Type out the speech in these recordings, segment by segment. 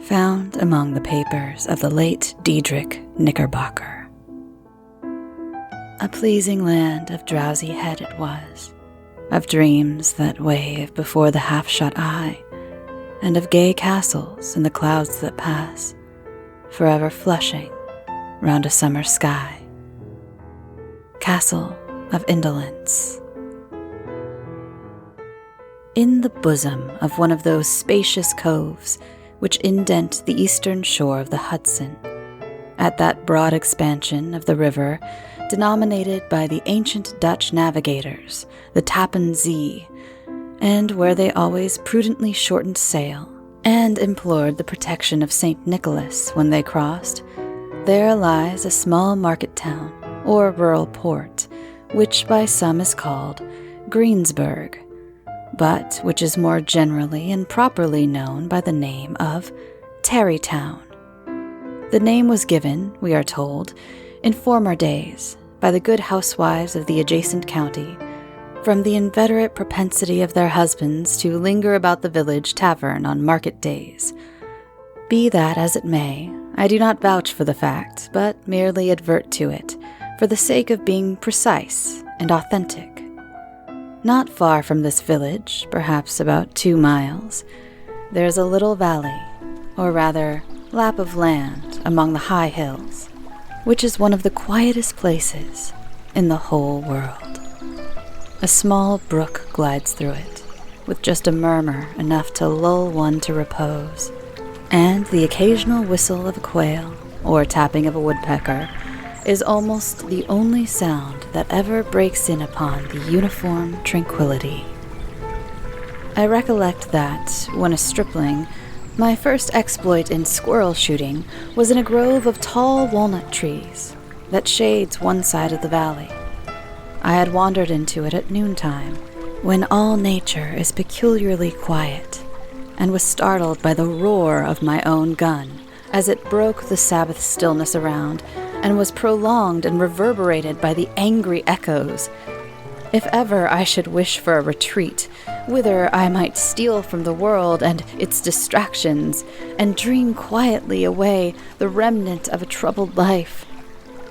found among the papers of the late Diedrich Knickerbocker. A pleasing land of drowsy head it was, of dreams that wave before the half-shut eye, and of gay castles in the clouds that pass, forever flushing round a summer sky. Castle of Indolence. In the bosom of one of those spacious coves which indent the eastern shore of the Hudson, at that broad expansion of the river denominated by the ancient Dutch navigators the Tappan Zee, and where they always prudently shortened sail and implored the protection of St. Nicholas when they crossed, there lies a small market town or rural port, which by some is called Greensburg, but which is more generally and properly known by the name of Tarrytown. The name was given, we are told, in former days by the good housewives of the adjacent county, from the inveterate propensity of their husbands to linger about the village tavern on market days. Be that as it may, I do not vouch for the fact, but merely advert to it, for the sake of being precise and authentic. Not far from this village, perhaps about 2 miles, there is a little valley, or rather, lap of land among the high hills, which is one of the quietest places in the whole world. A small brook glides through it, with just a murmur enough to lull one to repose, and the occasional whistle of a quail or tapping of a woodpecker is almost the only sound that ever breaks in upon the uniform tranquility. I recollect that, when a stripling, my first exploit in squirrel shooting was in a grove of tall walnut trees that shades one side of the valley. I had wandered into it at noontime, when all nature is peculiarly quiet, and was startled by the roar of my own gun as it broke the Sabbath stillness around and was prolonged and reverberated by the angry echoes. If ever I should wish for a retreat, whither I might steal from the world and its distractions, and dream quietly away the remnant of a troubled life,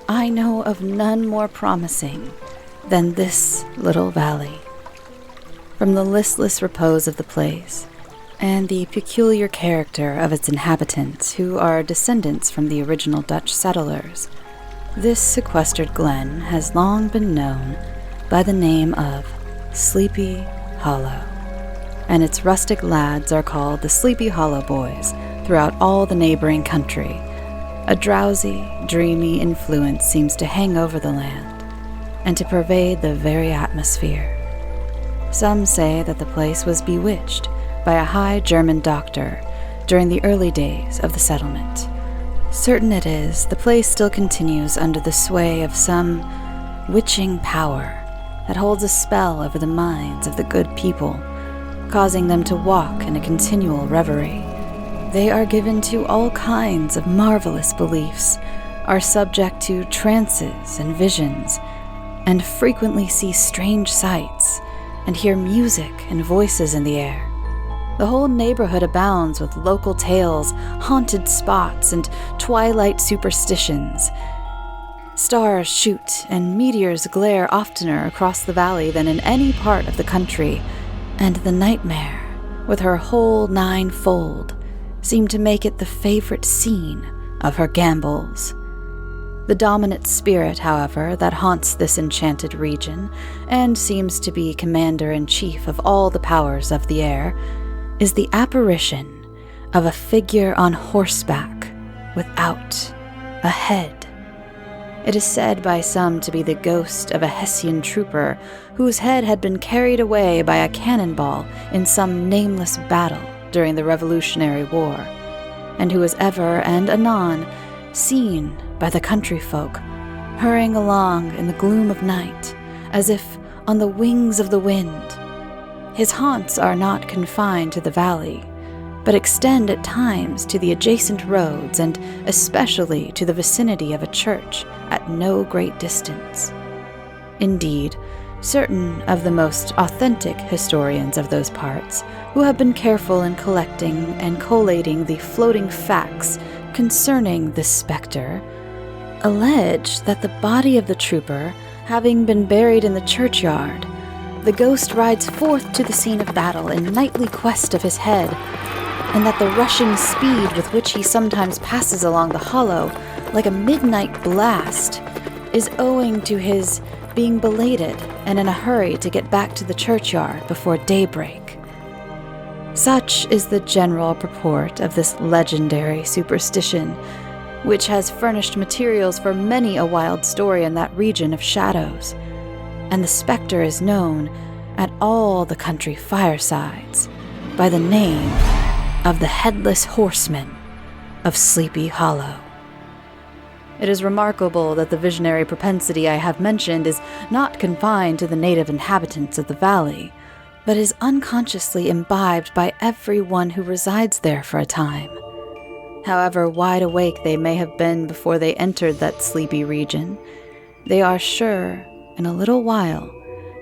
I know of none more promising than this little valley. From the listless repose of the place, and the peculiar character of its inhabitants, who are descendants from the original Dutch settlers, this sequestered glen has long been known by the name of Sleepy Hollow, and its rustic lads are called the Sleepy Hollow Boys throughout all the neighboring country. A drowsy, dreamy influence seems to hang over the land, and to pervade the very atmosphere. Some say that the place was bewitched by a high German doctor during the early days of the settlement. Certain it is, the place still continues under the sway of some witching power that holds a spell over the minds of the good people, causing them to walk in a continual reverie. They are given to all kinds of marvelous beliefs, are subject to trances and visions, and frequently see strange sights, and hear music and voices in the air. The whole neighborhood abounds with local tales, haunted spots, and twilight superstitions. Stars shoot and meteors glare oftener across the valley than in any part of the country, and the nightmare, with her whole 9-fold, seemed to make it the favorite scene of her gambols. The dominant spirit, however, that haunts this enchanted region, and seems to be commander-in-chief of all the powers of the air, is the apparition of a figure on horseback without a head. It is said by some to be the ghost of a Hessian trooper whose head had been carried away by a cannonball in some nameless battle during the Revolutionary War, and who was ever and anon seen by the country folk hurrying along in the gloom of night as if on the wings of the wind. His haunts are not confined to the valley, but extend at times to the adjacent roads and especially to the vicinity of a church at no great distance. Indeed, Certain of the most authentic historians of those parts, who have been careful in collecting and collating the floating facts concerning this spectre, allege that the body of the trooper, having been buried in the churchyard, the ghost rides forth to the scene of battle in nightly quest of his head, and that the rushing speed with which he sometimes passes along the hollow, like a midnight blast, is owing to his being belated and in a hurry to get back to the churchyard before daybreak. Such is the general purport of this legendary superstition, which has furnished materials for many a wild story in that region of shadows, and the spectre is known at all the country firesides by the name of the Headless Horseman of Sleepy Hollow. It is remarkable that the visionary propensity I have mentioned is not confined to the native inhabitants of the valley, but is unconsciously imbibed by everyone who resides there for a time. However wide awake they may have been before they entered that sleepy region, they are sure, in a little while,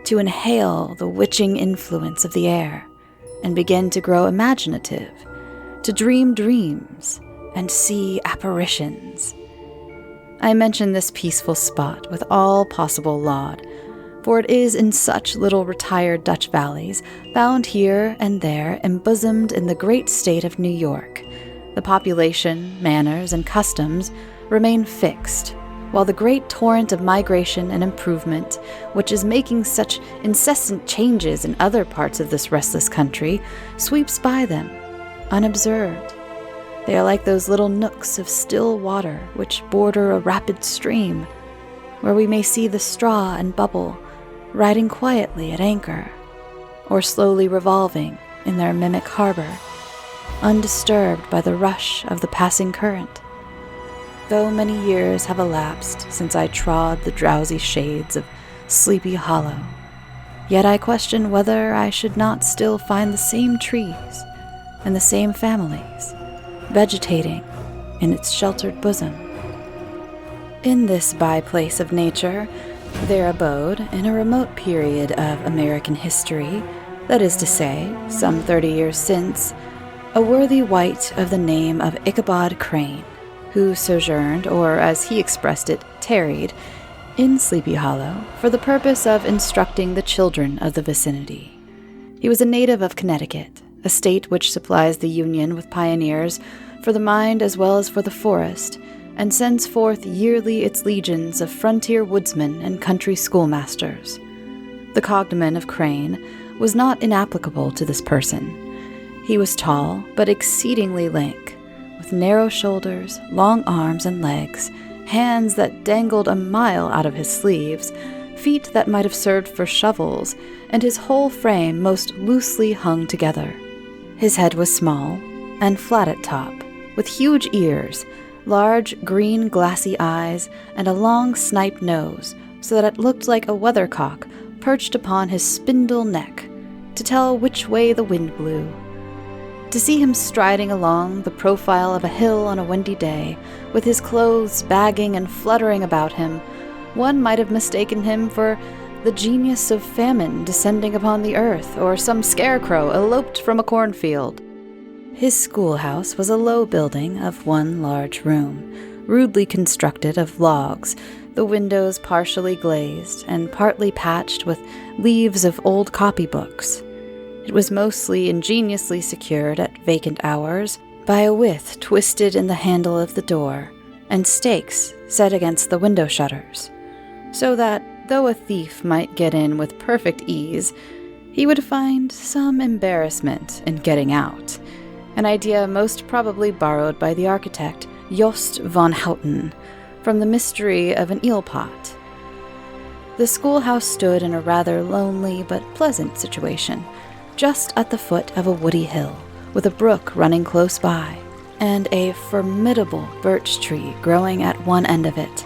to inhale the witching influence of the air and begin to grow imaginative, to dream dreams and see apparitions. I mention this peaceful spot with all possible laud, for it is in such little retired Dutch valleys, found here and there embosomed in the great state of New York, the population, manners, and customs remain fixed, while the great torrent of migration and improvement, which is making such incessant changes in other parts of this restless country, sweeps by them, unobserved. They are like those little nooks of still water which border a rapid stream, where we may see the straw and bubble riding quietly at anchor, or slowly revolving in their mimic harbor, undisturbed by the rush of the passing current. Though many years have elapsed since I trod the drowsy shades of Sleepy Hollow, yet I question whether I should not still find the same trees and the same families vegetating in its sheltered bosom. In this by-place of nature, there abode, in a remote period of American history, that is to say, some 30 years since, a worthy wight of the name of Ichabod Crane, who sojourned, or as he expressed it, tarried, in Sleepy Hollow for the purpose of instructing the children of the vicinity. He was a native of Connecticut, a state which supplies the Union with pioneers for the mind as well as for the forest, and sends forth yearly its legions of frontier woodsmen and country schoolmasters. The cognomen of Crane was not inapplicable to this person. He was tall, but exceedingly lank, with narrow shoulders, long arms and legs, hands that dangled a mile out of his sleeves, feet that might have served for shovels, and his whole frame most loosely hung together. His head was small and flat at top, with huge ears, large green glassy eyes, and a long snipe nose, so that it looked like a weathercock perched upon his spindle neck to tell which way the wind blew. To see him striding along the profile of a hill on a windy day, with his clothes bagging and fluttering about him, one might have mistaken him for the genius of famine descending upon the earth, or some scarecrow eloped from a cornfield. His schoolhouse was a low building of one large room, rudely constructed of logs, the windows partially glazed and partly patched with leaves of old copybooks. It was mostly ingeniously secured at vacant hours by a withe twisted in the handle of the door, and stakes set against the window shutters, so that, though a thief might get in with perfect ease, he would find some embarrassment in getting out, an idea most probably borrowed by the architect Jost van Houten from the mystery of an eel pot. The schoolhouse stood in a rather lonely but pleasant situation, just at the foot of a woody hill, with a brook running close by, and a formidable birch tree growing at one end of it.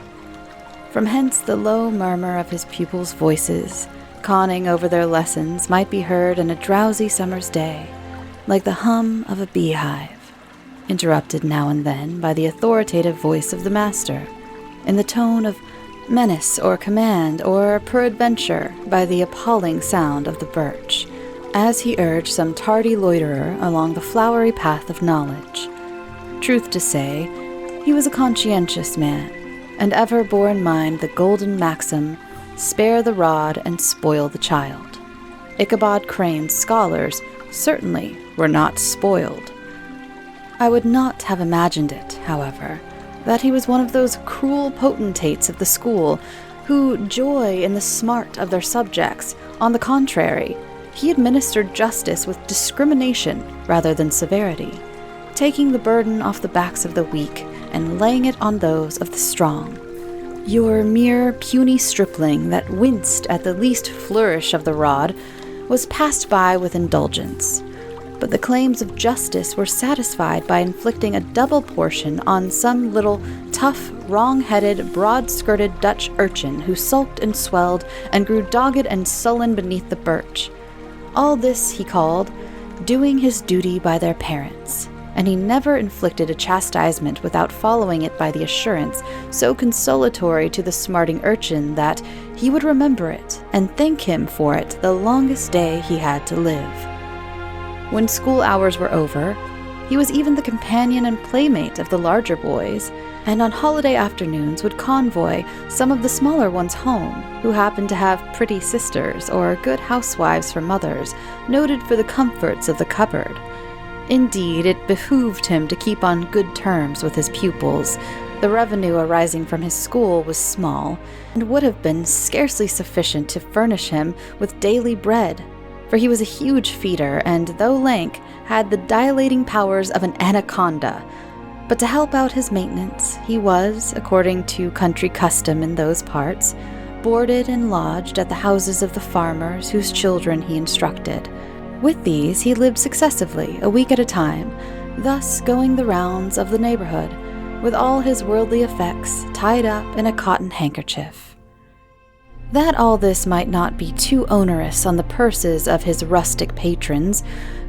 From hence the low murmur of his pupils' voices, conning over their lessons, might be heard in a drowsy summer's day, like the hum of a beehive, interrupted now and then by the authoritative voice of the master, in the tone of menace or command, or peradventure by the appalling sound of the birch, as he urged some tardy loiterer along the flowery path of knowledge. Truth to say, he was a conscientious man, and ever bore in mind the golden maxim, spare the rod and spoil the child. Ichabod Crane's scholars certainly were not spoiled. I would not have imagined it, however, that he was one of those cruel potentates of the school who joy in the smart of their subjects. On the contrary, he administered justice with discrimination rather than severity, taking the burden off the backs of the weak and laying it on those of the strong. Your mere puny stripling that winced at the least flourish of the rod was passed by with indulgence, but the claims of justice were satisfied by inflicting a double portion on some little tough, wrong-headed, broad-skirted Dutch urchin who sulked and swelled and grew dogged and sullen beneath the birch. All this he called doing his duty by their parents, and he never inflicted a chastisement without following it by the assurance so consolatory to the smarting urchin that he would remember it and thank him for it the longest day he had to live. When school hours were over, he was even the companion and playmate of the larger boys, and on holiday afternoons would convoy some of the smaller ones home, who happened to have pretty sisters or good housewives for mothers, noted for the comforts of the cupboard. Indeed, it behooved him to keep on good terms with his pupils. The revenue arising from his school was small, and would have been scarcely sufficient to furnish him with daily bread, for he was a huge feeder and, though lank, had the dilating powers of an anaconda. But to help out his maintenance, he was, according to country custom in those parts, boarded and lodged at the houses of the farmers whose children he instructed. With these he lived successively, a week at a time, thus going the rounds of the neighborhood, with all his worldly effects tied up in a cotton handkerchief. That all this might not be too onerous on the purses of his rustic patrons,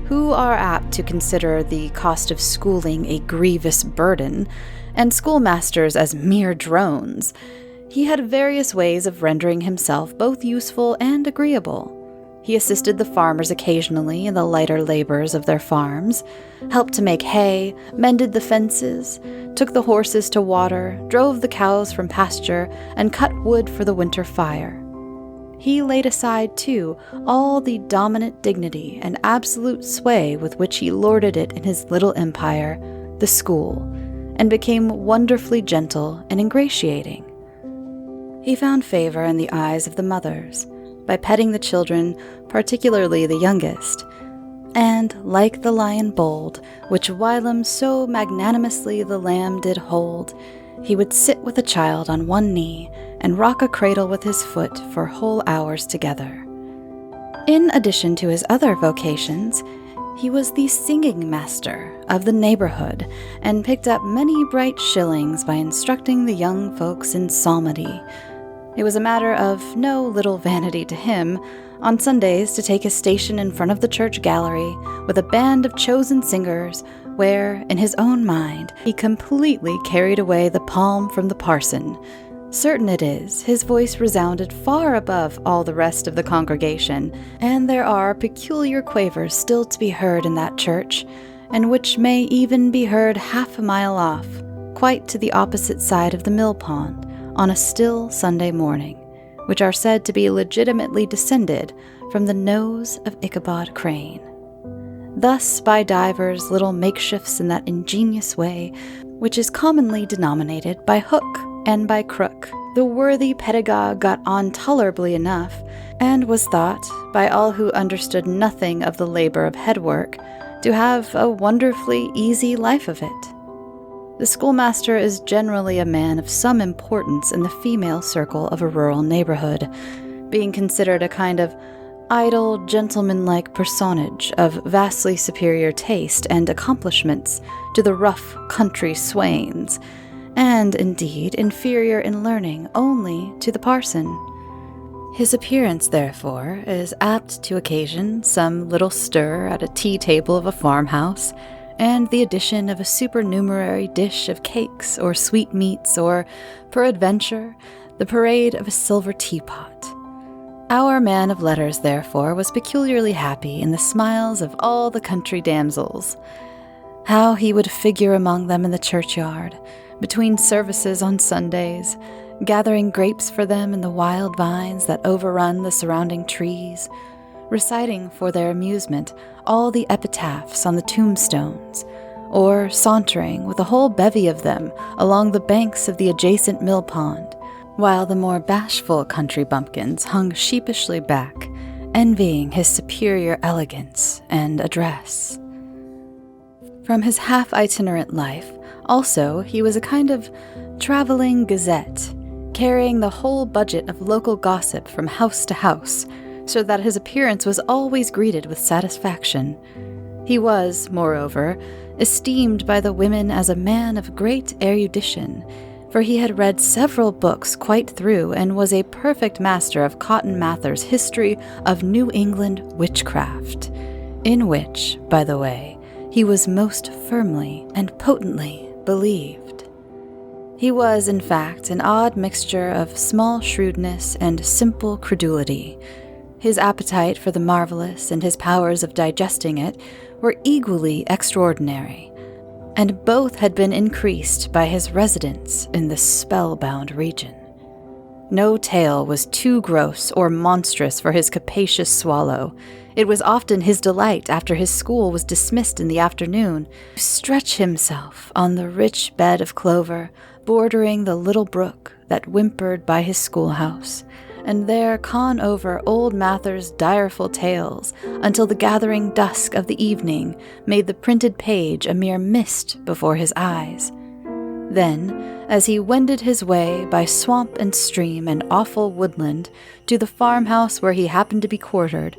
who are apt to consider the cost of schooling a grievous burden, and schoolmasters as mere drones, he had various ways of rendering himself both useful and agreeable. He assisted the farmers occasionally in the lighter labors of their farms, helped to make hay, mended the fences, took the horses to water, drove the cows from pasture, and cut wood for the winter fire. He laid aside, too, all the dominant dignity and absolute sway with which he lorded it in his little empire, the school, and became wonderfully gentle and ingratiating. He found favor in the eyes of the mothers, by petting the children, particularly the youngest, and, like the lion bold, which whilom so magnanimously the lamb did hold, he would sit with a child on one knee and rock a cradle with his foot for whole hours together. In addition to his other vocations, he was the singing master of the neighborhood, and picked up many bright shillings by instructing the young folks in psalmody. It was a matter of no little vanity to him, on Sundays, to take his station in front of the church gallery with a band of chosen singers, where, in his own mind, he completely carried away the palm from the parson. Certain it is, his voice resounded far above all the rest of the congregation, and there are peculiar quavers still to be heard in that church, and which may even be heard half a mile off, quite to the opposite side of the mill pond, on a still Sunday morning, which are said to be legitimately descended from the nose of Ichabod Crane. Thus, by divers little makeshifts in that ingenious way, which is commonly denominated by hook and by crook, the worthy pedagogue got on tolerably enough, and was thought, by all who understood nothing of the labor of headwork, to have a wonderfully easy life of it. The schoolmaster is generally a man of some importance in the female circle of a rural neighborhood, being considered a kind of idle, gentlemanlike personage of vastly superior taste and accomplishments to the rough country swains, and, indeed, inferior in learning only to the parson. His appearance, therefore, is apt to occasion some little stir at a tea-table of a farmhouse, and the addition of a supernumerary dish of cakes or sweetmeats, or, peradventure, the parade of a silver teapot. Our man of letters, therefore, was peculiarly happy in the smiles of all the country damsels. How he would figure among them in the churchyard, between services on Sundays, gathering grapes for them in the wild vines that overrun the surrounding trees, reciting for their amusement all the epitaphs on the tombstones, or sauntering with a whole bevy of them along the banks of the adjacent mill pond, while the more bashful country bumpkins hung sheepishly back, envying his superior elegance and address. From his half-itinerant life, also, he was a kind of traveling gazette, carrying the whole budget of local gossip from house to house, so that his appearance was always greeted with satisfaction. He was, moreover, esteemed by the women as a man of great erudition, for he had read several books quite through and was a perfect master of Cotton Mather's History of New England Witchcraft, in which, by the way, he was most firmly and potently believed. He was, in fact, an odd mixture of small shrewdness and simple credulity. His appetite for the marvelous and his powers of digesting it were equally extraordinary, and both had been increased by his residence in this spellbound region. No tale was too gross or monstrous for his capacious swallow. It was often his delight, after his school was dismissed in the afternoon, to stretch himself on the rich bed of clover bordering the little brook that whimpered by his schoolhouse, and there con over old Mather's direful tales until the gathering dusk of the evening made the printed page a mere mist before his eyes. Then, as he wended his way by swamp and stream and awful woodland to the farmhouse where he happened to be quartered,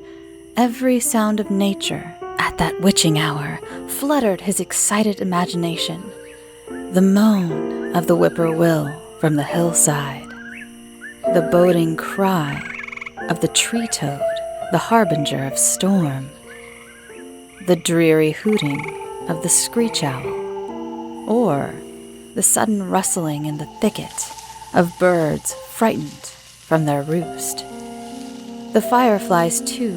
every sound of nature at that witching hour fluttered his excited imagination. The moan of the whippoorwill from the hillside, the boding cry of the tree-toad, the harbinger of storm, the dreary hooting of the screech-owl, or the sudden rustling in the thicket of birds frightened from their roost. The fireflies, too,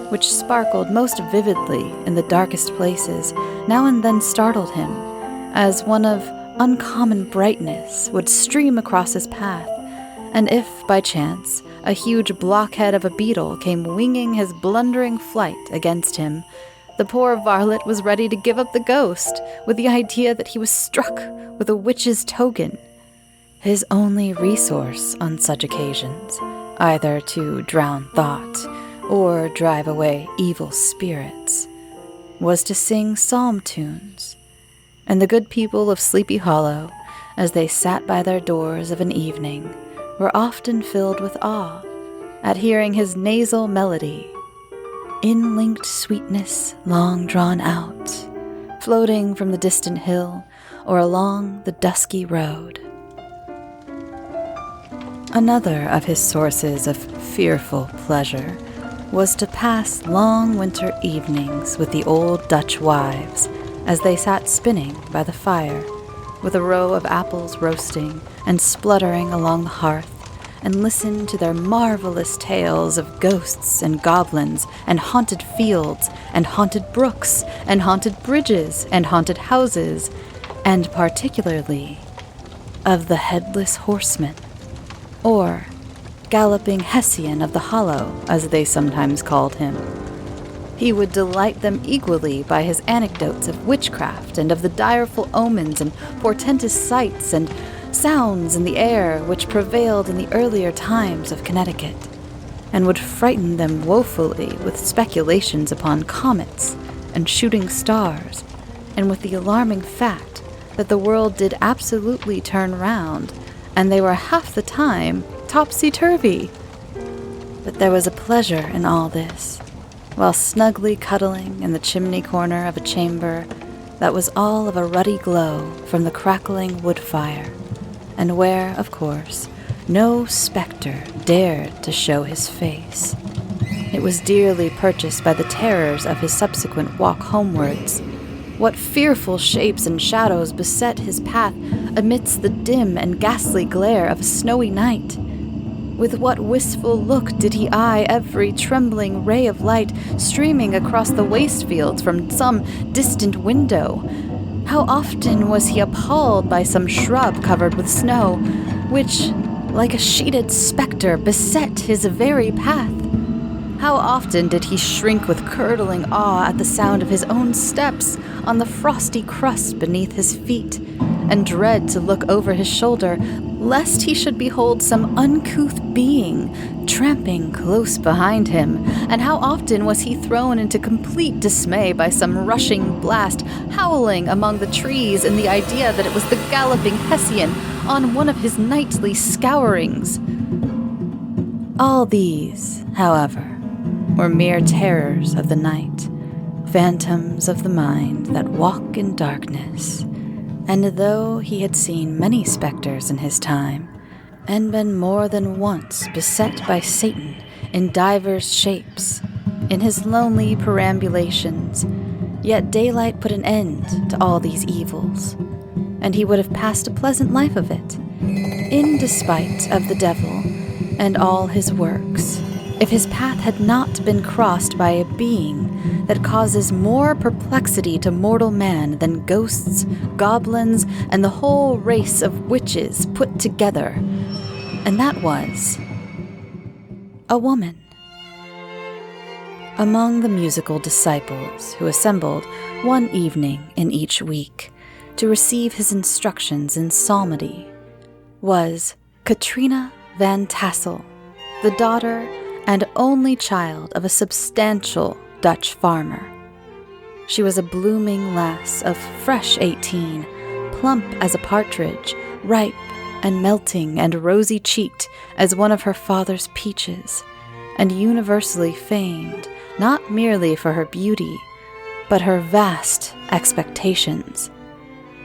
which sparkled most vividly in the darkest places, now and then startled him, as one of uncommon brightness would stream across his path, and if, by chance, a huge blockhead of a beetle came winging his blundering flight against him, the poor varlet was ready to give up the ghost with the idea that he was struck with a witch's token. His only resource on such occasions, either to drown thought or drive away evil spirits, was to sing psalm tunes, and the good people of Sleepy Hollow, as they sat by their doors of an evening, were often filled with awe at hearing his nasal melody, in-linked sweetness long drawn out, floating from the distant hill or along the dusky road. Another of his sources of fearful pleasure was to pass long winter evenings with the old Dutch wives as they sat spinning by the fire, with a row of apples roasting and spluttering along the hearth, and listened to their marvelous tales of ghosts and goblins and haunted fields and haunted brooks and haunted bridges and haunted houses, and particularly of the headless horseman, or galloping Hessian of the Hollow, as they sometimes called him. He would delight them equally by his anecdotes of witchcraft and of the direful omens and portentous sights and sounds in the air which prevailed in the earlier times of Connecticut, and would frighten them woefully with speculations upon comets and shooting stars, and with the alarming fact that the world did absolutely turn round, and they were half the time topsy-turvy. But there was a pleasure in all this, while snugly cuddling in the chimney corner of a chamber that was all of a ruddy glow from the crackling wood fire, and where, of course, no spectre dared to show his face. It was dearly purchased by the terrors of his subsequent walk homewards. What fearful shapes and shadows beset his path amidst the dim and ghastly glare of a snowy night! With what wistful look did he eye every trembling ray of light streaming across the waste fields from some distant window? How often was he appalled by some shrub covered with snow, which, like a sheeted spectre, beset his very path? How often did he shrink with curdling awe at the sound of his own steps on the frosty crust beneath his feet, and dread to look over his shoulder, lest he should behold some uncouth being tramping close behind him, and how often was he thrown into complete dismay by some rushing blast howling among the trees in the idea that it was the galloping Hessian on one of his nightly scourings. All these, however, were mere terrors of the night, phantoms of the mind that walk in darkness. And though he had seen many specters in his time, and been more than once beset by Satan in divers shapes, in his lonely perambulations, yet daylight put an end to all these evils, and he would have passed a pleasant life of it, in despite of the devil and all his works, if his path had not been crossed by a being that causes more perplexity to mortal man than ghosts, goblins, and the whole race of witches put together, and that was a woman. Among the musical disciples who assembled one evening in each week to receive his instructions in psalmody was Katrina van Tassel, the daughter and only child of a substantial Dutch farmer. She was a blooming lass of fresh 18, plump as a partridge, ripe and melting and rosy-cheeked as one of her father's peaches, and universally famed not merely for her beauty, but her vast expectations.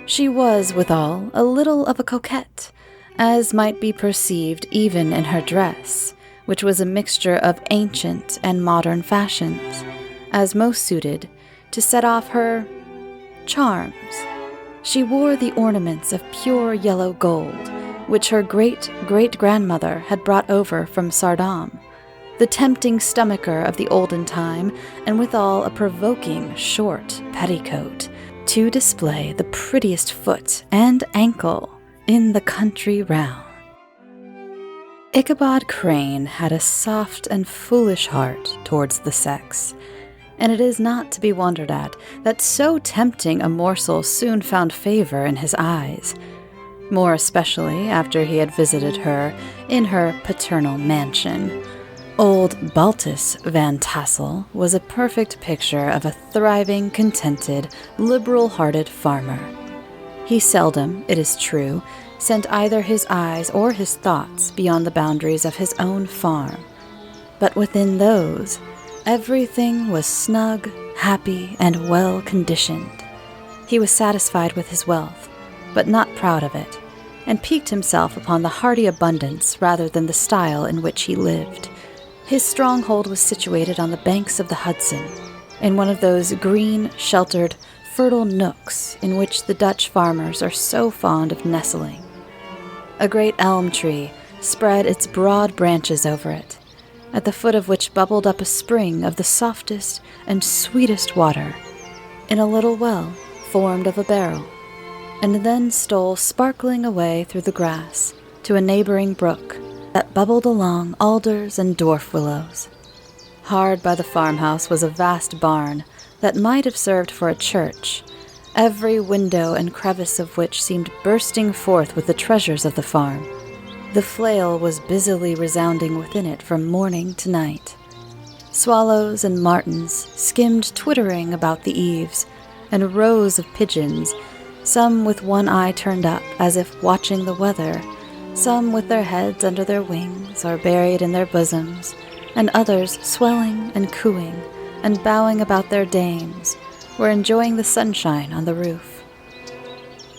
She was, withal, a little of a coquette, as might be perceived even in her dress, which was a mixture of ancient and modern fashions, as most suited to set off her charms. She wore the ornaments of pure yellow gold, which her great-great-grandmother had brought over from Sardam, the tempting stomacher of the olden time, and withal a provoking short petticoat, to display the prettiest foot and ankle in the country round. Ichabod Crane had a soft and foolish heart towards the sex, and it is not to be wondered at that so tempting a morsel soon found favor in his eyes, more especially after he had visited her in her paternal mansion. Old Baltus Van Tassel was a perfect picture of a thriving, contented, liberal-hearted farmer. He seldom, it is true, sent either his eyes or his thoughts beyond the boundaries of his own farm, but within those, everything was snug, happy, and well-conditioned. He was satisfied with his wealth, but not proud of it, and piqued himself upon the hearty abundance rather than the style in which he lived. His stronghold was situated on the banks of the Hudson, in one of those green, sheltered, fertile nooks in which the Dutch farmers are so fond of nestling. A great elm tree spread its broad branches over it, at the foot of which bubbled up a spring of the softest and sweetest water, in a little well formed of a barrel, and then stole sparkling away through the grass to a neighboring brook that bubbled along alders and dwarf willows. Hard by the farmhouse was a vast barn that might have served for a church, every window and crevice of which seemed bursting forth with the treasures of the farm. The flail was busily resounding within it from morning to night. Swallows and martins skimmed twittering about the eaves, and rows of pigeons, some with one eye turned up as if watching the weather, some with their heads under their wings or buried in their bosoms, and others swelling and cooing and bowing about their dames, were enjoying the sunshine on the roof.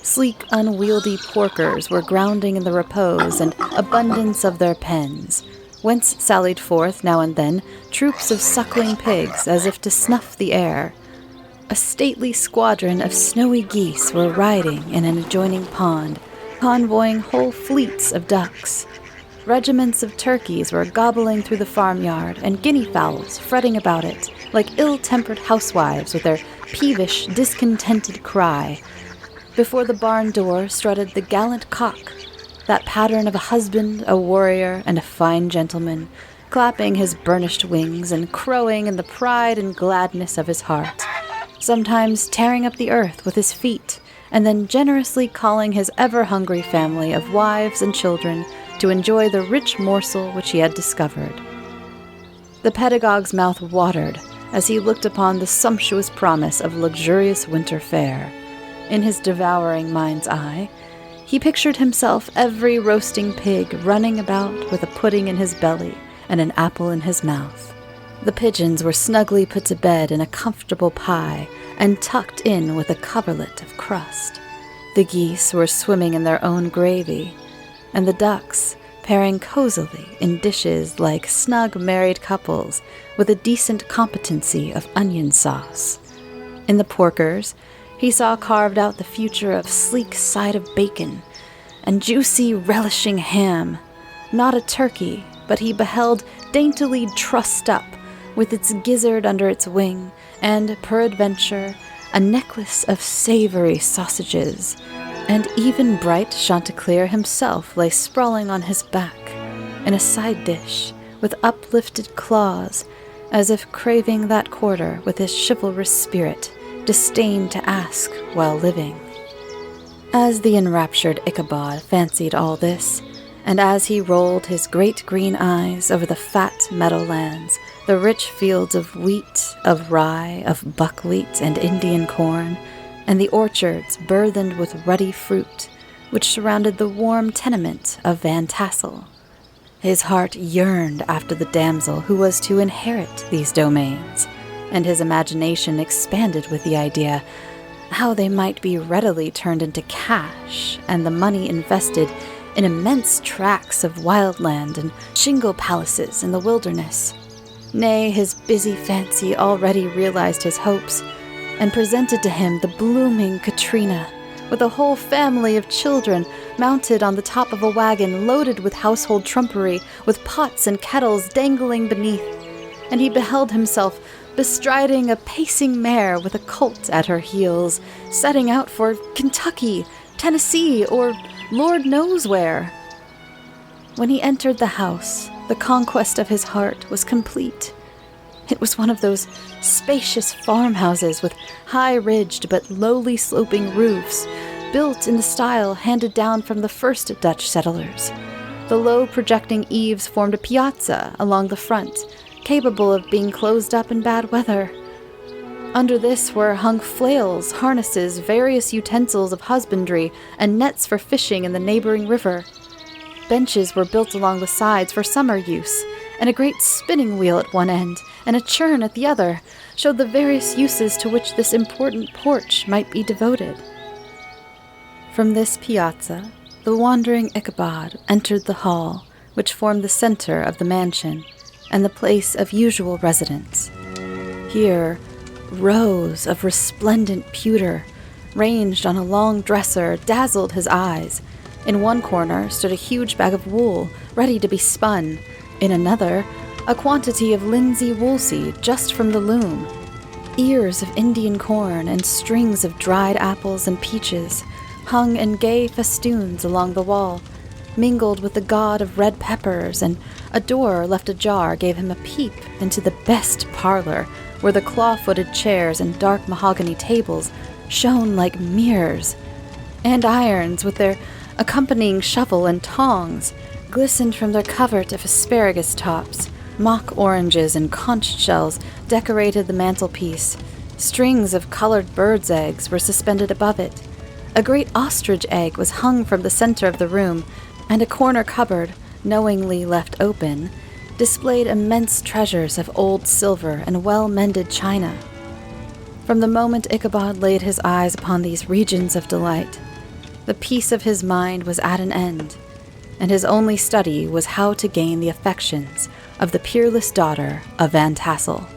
Sleek, unwieldy porkers were grounding in the repose and abundance of their pens, whence sallied forth now and then troops of suckling pigs as if to snuff the air. A stately squadron of snowy geese were riding in an adjoining pond, convoying whole fleets of ducks. Regiments of turkeys were gobbling through the farmyard, and guinea fowls fretting about it, like ill-tempered housewives with their peevish, discontented cry. Before the barn door strutted the gallant cock, that pattern of a husband, a warrior, and a fine gentleman, clapping his burnished wings and crowing in the pride and gladness of his heart, sometimes tearing up the earth with his feet, and then generously calling his ever-hungry family of wives and children to enjoy the rich morsel which he had discovered. The pedagogue's mouth watered as he looked upon the sumptuous promise of luxurious winter fare. In his devouring mind's eye, he pictured himself every roasting pig running about with a pudding in his belly and an apple in his mouth. The pigeons were snugly put to bed in a comfortable pie and tucked in with a coverlet of crust. The geese were swimming in their own gravy, and the ducks pairing cozily in dishes like snug married couples with a decent competency of onion sauce. In the porkers, he saw carved out the future of sleek side of bacon and juicy, relishing ham. Not a turkey, but he beheld daintily trussed up, with its gizzard under its wing, and, peradventure, a necklace of savory sausages, and even bright Chanticleer himself lay sprawling on his back, in a side dish, with uplifted claws, as if craving that quarter with his chivalrous spirit, disdained to ask while living. As the enraptured Ichabod fancied all this, and as he rolled his great green eyes over the fat meadowlands, the rich fields of wheat, of rye, of buckwheat and Indian corn, and the orchards burthened with ruddy fruit, which surrounded the warm tenement of Van Tassel, his heart yearned after the damsel who was to inherit these domains, and his imagination expanded with the idea how they might be readily turned into cash, and the money invested in immense tracts of wild land and shingle palaces in the wilderness. Nay, his busy fancy already realized his hopes, and presented to him the blooming Katrina, with a whole family of children mounted on the top of a wagon loaded with household trumpery, with pots and kettles dangling beneath, and he beheld himself bestriding a pacing mare with a colt at her heels, setting out for Kentucky, Tennessee, or Lord knows where. When he entered the house, the conquest of his heart was complete. It was one of those spacious farmhouses with high-ridged but lowly sloping roofs, built in the style handed down from the first Dutch settlers. The low projecting eaves formed a piazza along the front, capable of being closed up in bad weather. Under this were hung flails, harnesses, various utensils of husbandry, and nets for fishing in the neighboring river. Benches were built along the sides for summer use, and a great spinning wheel at one end, and a churn at the other, showed the various uses to which this important porch might be devoted. From this piazza, the wandering Ichabod entered the hall, which formed the center of the mansion, and the place of usual residence. Here, rows of resplendent pewter, ranged on a long dresser, dazzled his eyes. In one corner stood a huge bag of wool, ready to be spun. In another, a quantity of linsey woolseed just from the loom. Ears of Indian corn and strings of dried apples and peaches hung in gay festoons along the wall, mingled with the god of red peppers, and a door left ajar gave him a peep into the best parlor, where the claw-footed chairs and dark mahogany tables shone like mirrors, and irons with their accompanying shovel and tongs glistened from their covert of asparagus tops. Mock oranges and conch shells decorated the mantelpiece. Strings of colored birds' eggs were suspended above it. A great ostrich egg was hung from the center of the room, and a corner cupboard, knowingly left open, displayed immense treasures of old silver and well-mended china. From the moment Ichabod laid his eyes upon these regions of delight, the peace of his mind was at an end, and his only study was how to gain the affections of the peerless daughter of Van Tassel.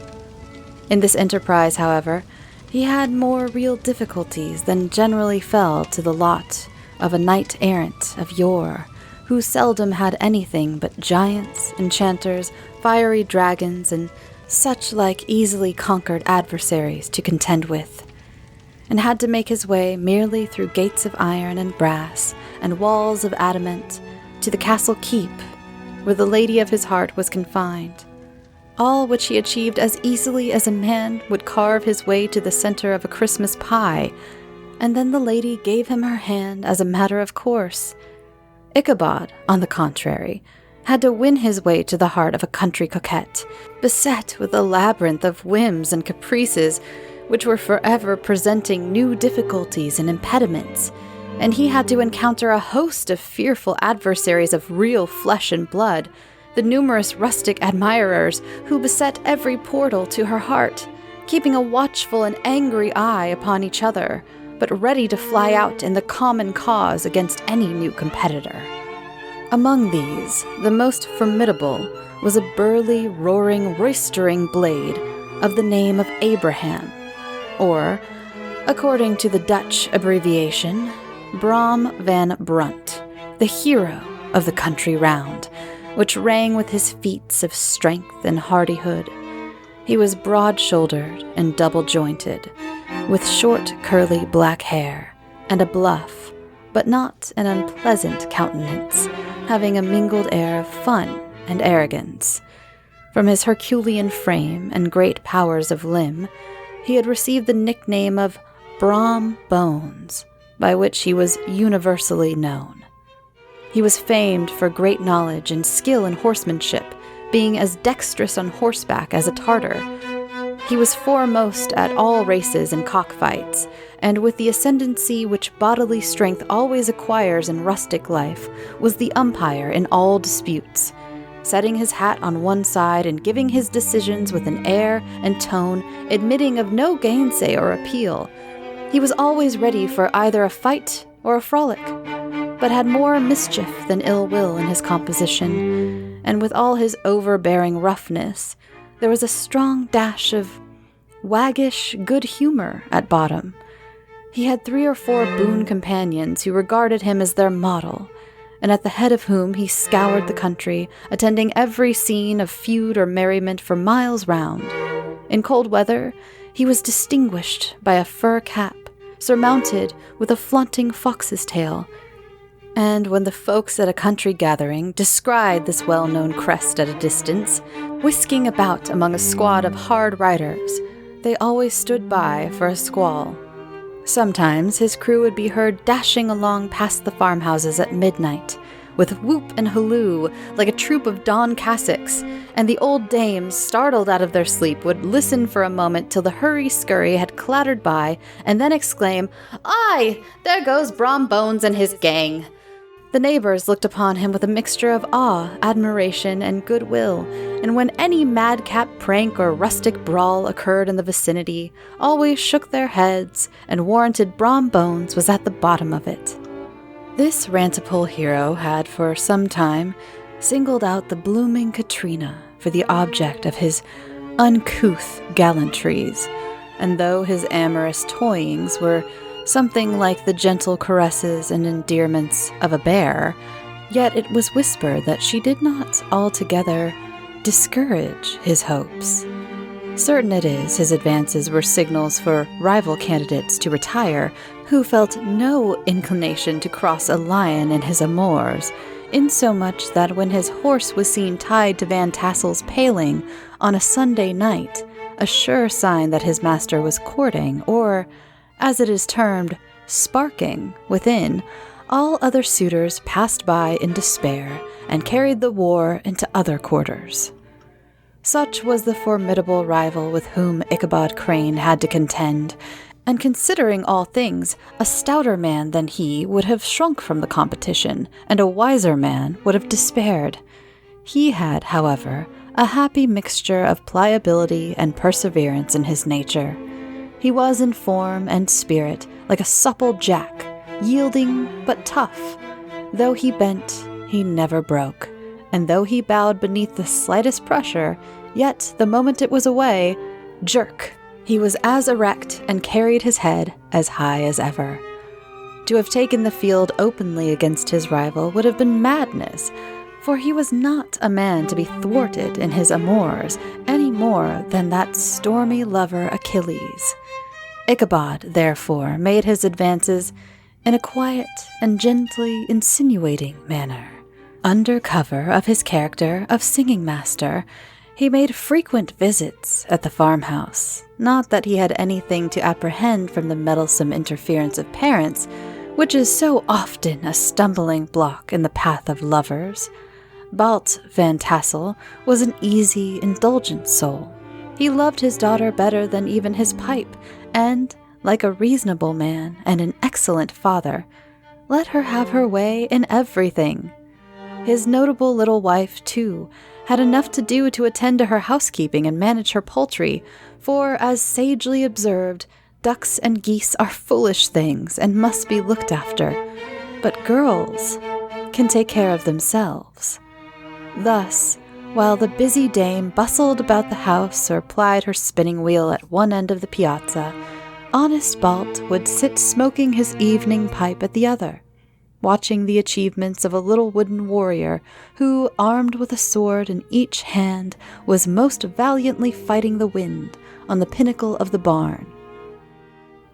In this enterprise, however, he had more real difficulties than generally fell to the lot of a knight-errant of yore, who seldom had anything but giants, enchanters, fiery dragons, and such like easily conquered adversaries to contend with, and had to make his way merely through gates of iron and brass and walls of adamant to the castle keep, where the lady of his heart was confined, all which he achieved as easily as a man would carve his way to the center of a Christmas pie, and then the lady gave him her hand as a matter of course. Ichabod, on the contrary, had to win his way to the heart of a country coquette, beset with a labyrinth of whims and caprices which were forever presenting new difficulties and impediments, and he had to encounter a host of fearful adversaries of real flesh and blood, the numerous rustic admirers who beset every portal to her heart, keeping a watchful and angry eye upon each other, but ready to fly out in the common cause against any new competitor. Among these, the most formidable was a burly, roaring, roistering blade of the name of Abraham, or, according to the Dutch abbreviation, Brom van Brunt, the hero of the country round, which rang with his feats of strength and hardihood. He was broad-shouldered and double-jointed, with short, curly black hair, and a bluff, but not an unpleasant countenance, having a mingled air of fun and arrogance. From his Herculean frame and great powers of limb, he had received the nickname of Brom Bones, by which he was universally known. He was famed for great knowledge and skill in horsemanship, being as dexterous on horseback as a Tartar. He was foremost at all races and cockfights, and with the ascendancy which bodily strength always acquires in rustic life, was the umpire in all disputes, setting his hat on one side and giving his decisions with an air and tone admitting of no gainsay or appeal. He was always ready for either a fight or a frolic, but had more mischief than ill will in his composition, and with all his overbearing roughness, there was a strong dash of waggish good humor at bottom. He had 3 or 4 boon companions who regarded him as their model, and at the head of whom he scoured the country, attending every scene of feud or merriment for miles round. In cold weather, he was distinguished by a fur cap, surmounted with a flaunting fox's tail, and when the folks at a country gathering descried this well-known crest at a distance, whisking about among a squad of hard riders, they always stood by for a squall. Sometimes his crew would be heard dashing along past the farmhouses at midnight, with whoop and halloo like a troop of dawn cassocks, and the old dames, startled out of their sleep, would listen for a moment till the hurry-scurry had clattered by, and then exclaim, "Aye, there goes Brom Bones and his gang." The neighbors looked upon him with a mixture of awe, admiration, and goodwill, and when any madcap prank or rustic brawl occurred in the vicinity, always shook their heads and warranted Brom Bones was at the bottom of it. This rantipole hero had for some time singled out the blooming Katrina for the object of his uncouth gallantries, and though his amorous toyings were something like the gentle caresses and endearments of a bear, yet it was whispered that she did not altogether discourage his hopes. Certain it is, his advances were signals for rival candidates to retire, who felt no inclination to cross a lion in his amours, insomuch that when his horse was seen tied to Van Tassel's paling on a Sunday night, a sure sign that his master was courting, or, as it is termed, sparking, within, all other suitors passed by in despair and carried the war into other quarters. Such was the formidable rival with whom Ichabod Crane had to contend, and considering all things, a stouter man than he would have shrunk from the competition, and a wiser man would have despaired. He had, however, a happy mixture of pliability and perseverance in his nature. He was in form and spirit like a supple jack, yielding but tough. Though he bent, he never broke, and though he bowed beneath the slightest pressure, yet the moment it was away, jerk, he was as erect and carried his head as high as ever. To have taken the field openly against his rival would have been madness, for he was not a man to be thwarted in his amours any more than that stormy lover Achilles. Ichabod, therefore, made his advances in a quiet and gently insinuating manner. Under cover of his character of singing master, he made frequent visits at the farmhouse. Not that he had anything to apprehend from the meddlesome interference of parents, which is so often a stumbling block in the path of lovers. Balt Van Tassel was an easy, indulgent soul. He loved his daughter better than even his pipe, and, like a reasonable man and an excellent father, let her have her way in everything. His notable little wife, too, had enough to do to attend to her housekeeping and manage her poultry, for, as sagely observed, ducks and geese are foolish things and must be looked after, but girls can take care of themselves. Thus, while the busy dame bustled about the house or plied her spinning wheel at one end of the piazza, honest Balt would sit smoking his evening pipe at the other, watching the achievements of a little wooden warrior who, armed with a sword in each hand, was most valiantly fighting the wind on the pinnacle of the barn.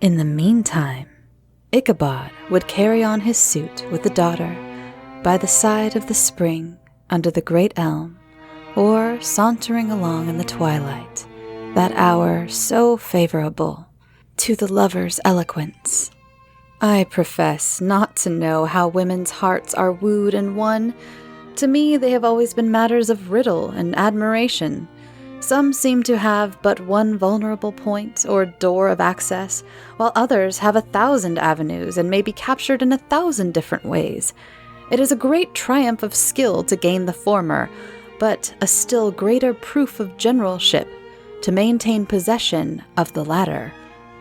In the meantime, Ichabod would carry on his suit with the daughter by the side of the spring under the great elm, or sauntering along in the twilight, that hour so favorable to the lover's eloquence. I profess not to know how women's hearts are wooed and won. To me they have always been matters of riddle and admiration. Some seem to have but one vulnerable point or door of access, while others have 1,000 avenues and may be captured in 1,000 different ways. It is a great triumph of skill to gain the former, but a still greater proof of generalship to maintain possession of the latter.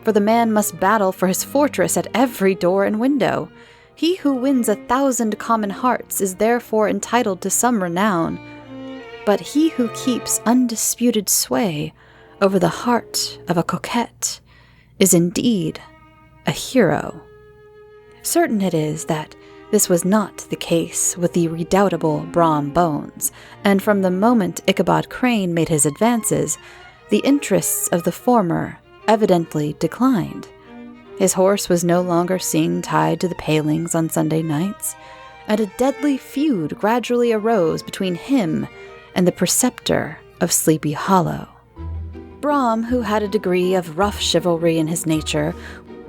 For the man must battle for his fortress at every door and window. He who wins 1,000 common hearts is therefore entitled to some renown, but he who keeps undisputed sway over the heart of a coquette is indeed a hero. Certain it is that this was not the case with the redoubtable Brom Bones, and from the moment Ichabod Crane made his advances, the interests of the former evidently declined. His horse was no longer seen tied to the palings on Sunday nights, and a deadly feud gradually arose between him and the preceptor of Sleepy Hollow. Brom, who had a degree of rough chivalry in his nature,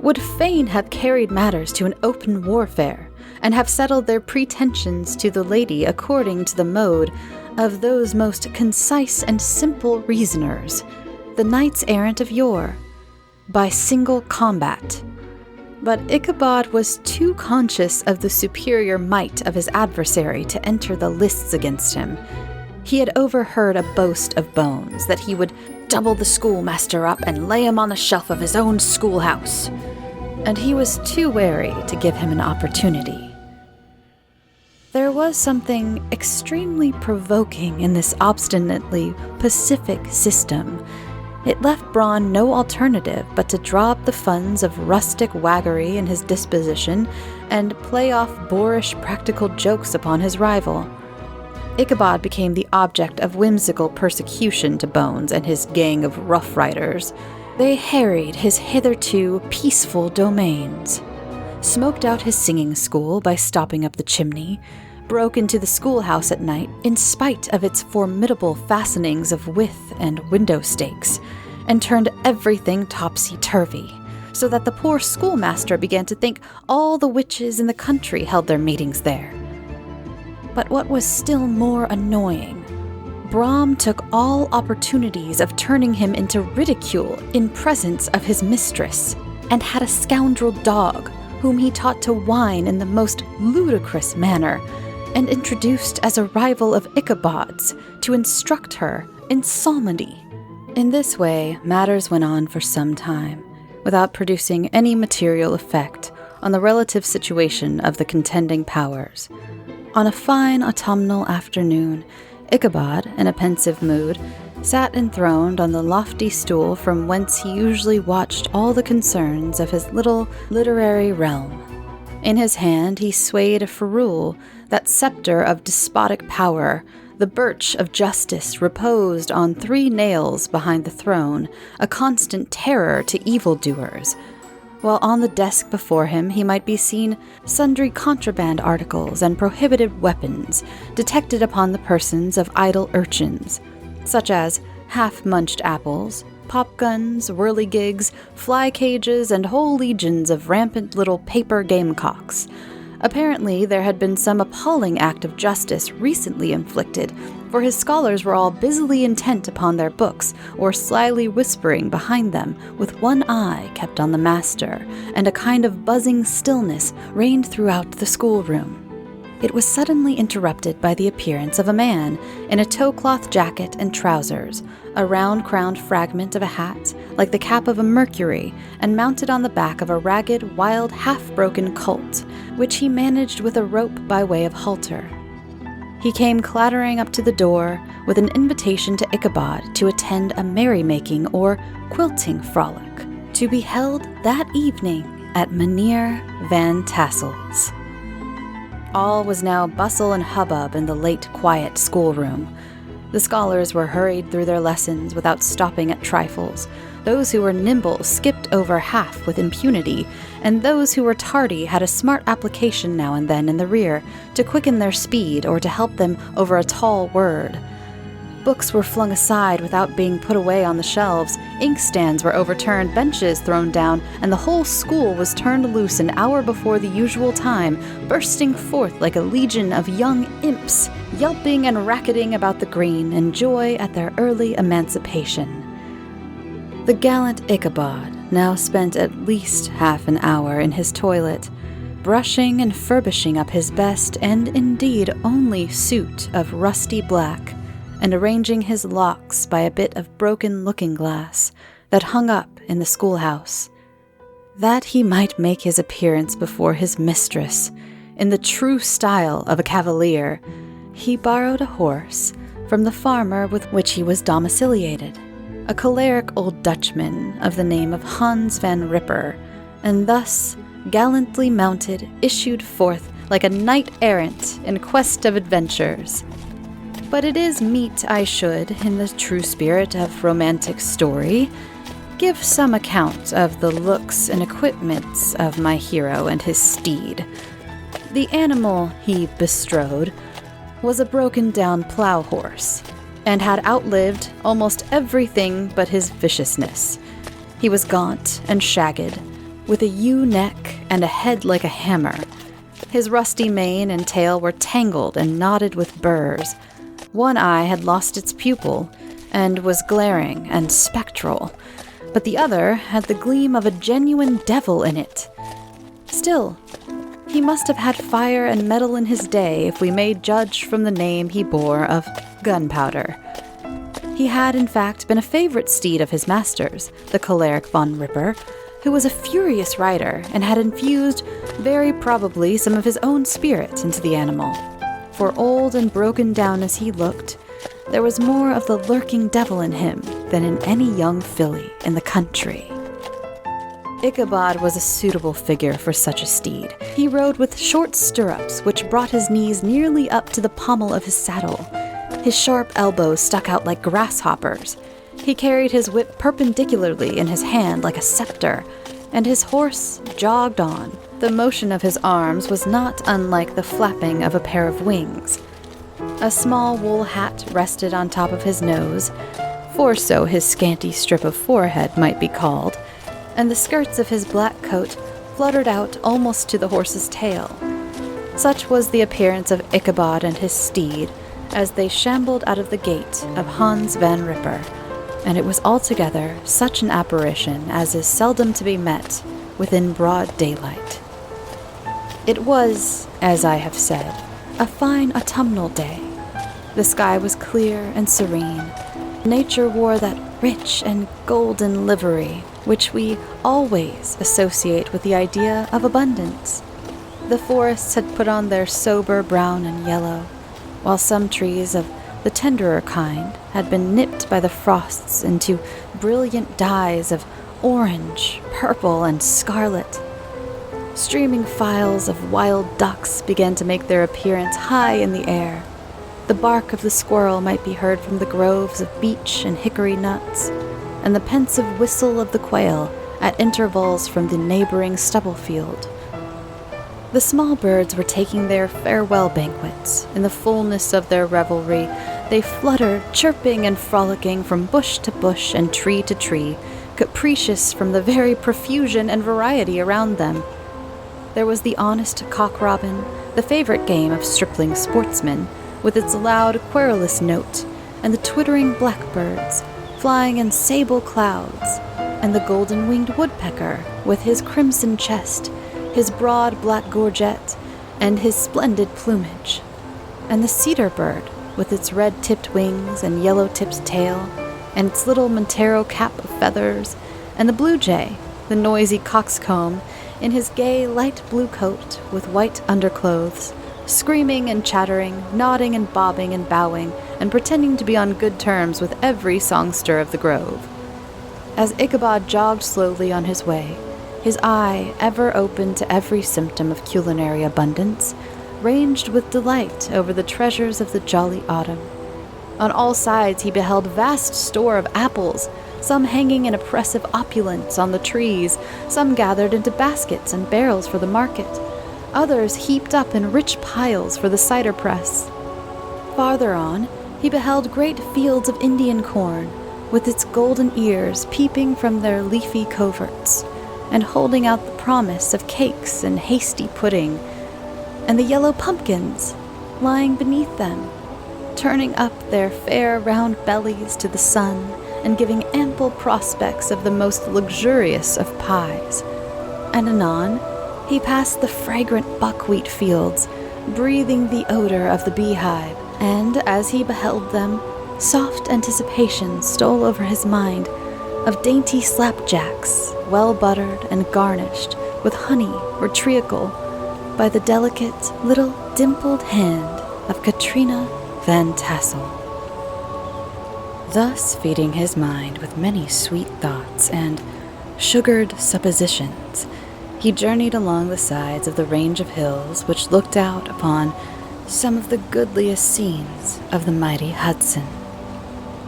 would fain have carried matters to an open warfare, and have settled their pretensions to the lady according to the mode of those most concise and simple reasoners, the knights-errant of yore, by single combat. But Ichabod was too conscious of the superior might of his adversary to enter the lists against him. He had overheard a boast of Bones that he would double the schoolmaster up and lay him on the shelf of his own schoolhouse, and he was too wary to give him an opportunity. There was something extremely provoking in this obstinately pacific system. It left Bron no alternative but to draw up the funds of rustic waggery in his disposition and play off boorish practical jokes upon his rival. Ichabod became the object of whimsical persecution to Bones and his gang of rough riders. They harried his hitherto peaceful domains, smoked out his singing school by stopping up the chimney, broke into the schoolhouse at night in spite of its formidable fastenings of withe and window stakes, and turned everything topsy-turvy, so that the poor schoolmaster began to think all the witches in the country held their meetings there. But what was still more annoying, Brom took all opportunities of turning him into ridicule in presence of his mistress, and had a scoundrel dog whom he taught to whine in the most ludicrous manner, and introduced as a rival of Ichabod's to instruct her in psalmody. In this way, matters went on for some time, without producing any material effect on the relative situation of the contending powers. On a fine autumnal afternoon, Ichabod, in a pensive mood, sat enthroned on the lofty stool from whence he usually watched all the concerns of his little literary realm. In his hand he swayed a ferule, that scepter of despotic power. The birch of justice reposed on 3 nails behind the throne, a constant terror to evildoers. While on the desk before him he might be seen sundry contraband articles and prohibited weapons detected upon the persons of idle urchins, such as half-munched apples, pop-guns, whirligigs, fly-cages, and whole legions of rampant little paper gamecocks. Apparently, there had been some appalling act of justice recently inflicted, for his scholars were all busily intent upon their books, or slyly whispering behind them, with one eye kept on the master, and a kind of buzzing stillness reigned throughout the schoolroom. It was suddenly interrupted by the appearance of a man in a tow-cloth jacket and trousers, a round-crowned fragment of a hat, like the cap of a Mercury, and mounted on the back of a ragged, wild, half-broken colt, which he managed with a rope by way of halter. He came clattering up to the door with an invitation to Ichabod to attend a merrymaking or quilting frolic, to be held that evening at Mynheer Van Tassel's. All was now bustle and hubbub in the late, quiet schoolroom. The scholars were hurried through their lessons without stopping at trifles. Those who were nimble skipped over half with impunity, and those who were tardy had a smart application now and then in the rear to quicken their speed or to help them over a tall word. Books were flung aside without being put away on the shelves, inkstands were overturned, benches thrown down, and the whole school was turned loose an hour before the usual time, bursting forth like a legion of young imps, yelping and racketing about the green in joy at their early emancipation. The gallant Ichabod now spent at least half an hour in his toilet, brushing and furbishing up his best and indeed only suit of rusty black, and arranging his locks by a bit of broken looking-glass that hung up in the schoolhouse, that he might make his appearance before his mistress in the true style of a cavalier. He borrowed a horse from the farmer with which he was domiciliated, a choleric old Dutchman of the name of Hans van Ripper, and thus, gallantly mounted, issued forth like a knight-errant in quest of adventures. But it is meet I should, in the true spirit of romantic story, give some account of the looks and equipments of my hero and his steed. The animal he bestrode was a broken-down plough horse, and had outlived almost everything but his viciousness. He was gaunt and shagged, with a ewe neck and a head like a hammer. His rusty mane and tail were tangled and knotted with burrs. One eye had lost its pupil, and was glaring and spectral, but the other had the gleam of a genuine devil in it. Still, he must have had fire and metal in his day if we may judge from the name he bore of Gunpowder. He had, in fact, been a favorite steed of his master's, the choleric Von Ripper, who was a furious rider and had infused, very probably, some of his own spirit into the animal. For old and broken down as he looked, there was more of the lurking devil in him than in any young filly in the country. Ichabod was a suitable figure for such a steed. He rode with short stirrups, which brought his knees nearly up to the pommel of his saddle. His sharp elbows stuck out like grasshoppers. He carried his whip perpendicularly in his hand like a scepter, and his horse jogged on. The motion of his arms was not unlike the flapping of a pair of wings. A small wool hat rested on top of his nose, for so his scanty strip of forehead might be called, and the skirts of his black coat fluttered out almost to the horse's tail. Such was the appearance of Ichabod and his steed as they shambled out of the gate of Hans van Ripper, and it was altogether such an apparition as is seldom to be met within broad daylight. It was, as I have said, a fine autumnal day. The sky was clear and serene. Nature wore that rich and golden livery which we always associate with the idea of abundance. The forests had put on their sober brown and yellow, while some trees of the tenderer kind had been nipped by the frosts into brilliant dyes of orange, purple, and scarlet. Streaming files of wild ducks began to make their appearance high in the air. The bark of the squirrel might be heard from the groves of beech and hickory nuts, and the pensive whistle of the quail at intervals from the neighboring stubble field. The small birds were taking their farewell banquets. In the fullness of their revelry, they fluttered, chirping and frolicking from bush to bush and tree to tree, capricious from the very profusion and variety around them. There was the honest cock-robin, the favorite game of stripling sportsmen, with its loud, querulous note, and the twittering blackbirds, flying in sable clouds, and the golden-winged woodpecker, with his crimson chest, his broad black gorget, and his splendid plumage, and the cedar bird, with its red-tipped wings and yellow-tipped tail, and its little Montero cap of feathers, and the blue jay, the noisy coxcomb, in his gay light blue coat with white underclothes, screaming and chattering, nodding and bobbing and bowing, and pretending to be on good terms with every songster of the grove. As Ichabod jogged slowly on his way, his eye, ever open to every symptom of culinary abundance, ranged with delight over the treasures of the jolly autumn. On all sides he beheld vast store of apples, some hanging in oppressive opulence on the trees, some gathered into baskets and barrels for the market, others heaped up in rich piles for the cider press. Farther on, he beheld great fields of Indian corn, with its golden ears peeping from their leafy coverts, and holding out the promise of cakes and hasty pudding, and the yellow pumpkins lying beneath them, turning up their fair round bellies to the sun and giving ample prospects of the most luxurious of pies. And anon, he passed the fragrant buckwheat fields, breathing the odor of the beehive, and as he beheld them, soft anticipation stole over his mind of dainty slapjacks, well buttered and garnished with honey or treacle by the delicate little dimpled hand of Katrina Van Tassel. Thus feeding his mind with many sweet thoughts and sugared suppositions, he journeyed along the sides of the range of hills which looked out upon some of the goodliest scenes of the mighty Hudson.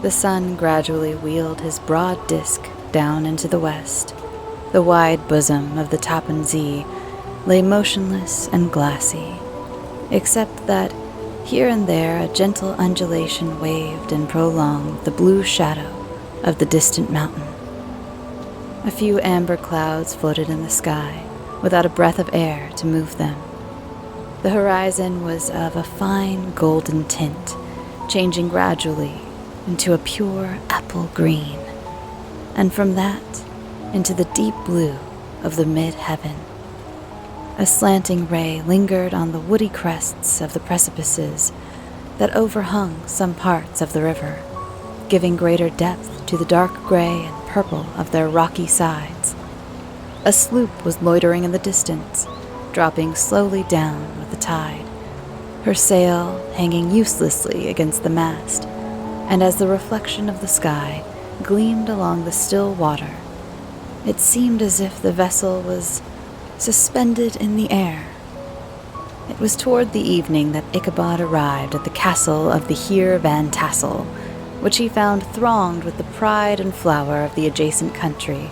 The sun gradually wheeled his broad disk down into the west. The wide bosom of the Tappan Zee lay motionless and glassy, except that here and there a gentle undulation waved and prolonged the blue shadow of the distant mountain. A few amber clouds floated in the sky, without a breath of air to move them. The horizon was of a fine golden tint, changing gradually into a pure apple green, and from that into the deep blue of the mid-heaven. A slanting ray lingered on the woody crests of the precipices that overhung some parts of the river, giving greater depth to the dark gray and purple of their rocky sides. A sloop was loitering in the distance, dropping slowly down with the tide, her sail hanging uselessly against the mast, and as the reflection of the sky gleamed along the still water, it seemed as if the vessel was suspended in the air. It was toward the evening that Ichabod arrived at the castle of the Heer Van Tassel, which he found thronged with the pride and flower of the adjacent country.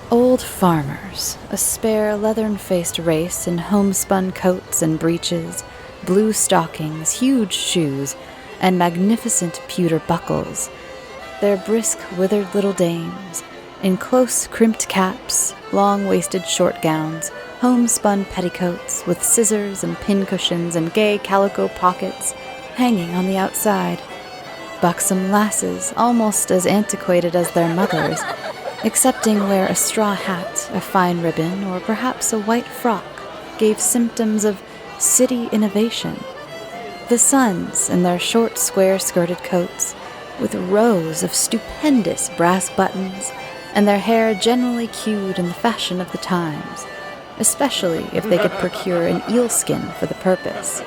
Old farmers, a spare, leathern-faced race in homespun coats and breeches, blue stockings, huge shoes, and magnificent pewter buckles, their brisk, withered little dames, in close crimped caps, long-waisted short gowns, homespun petticoats with scissors and pincushions and gay calico pockets hanging on the outside, buxom lasses almost as antiquated as their mothers, excepting where a straw hat, a fine ribbon, or perhaps a white frock gave symptoms of city innovation. The sons, in their short, square-skirted coats, with rows of stupendous brass buttons, and their hair generally queued in the fashion of the times, especially if they could procure an eel-skin for the purpose,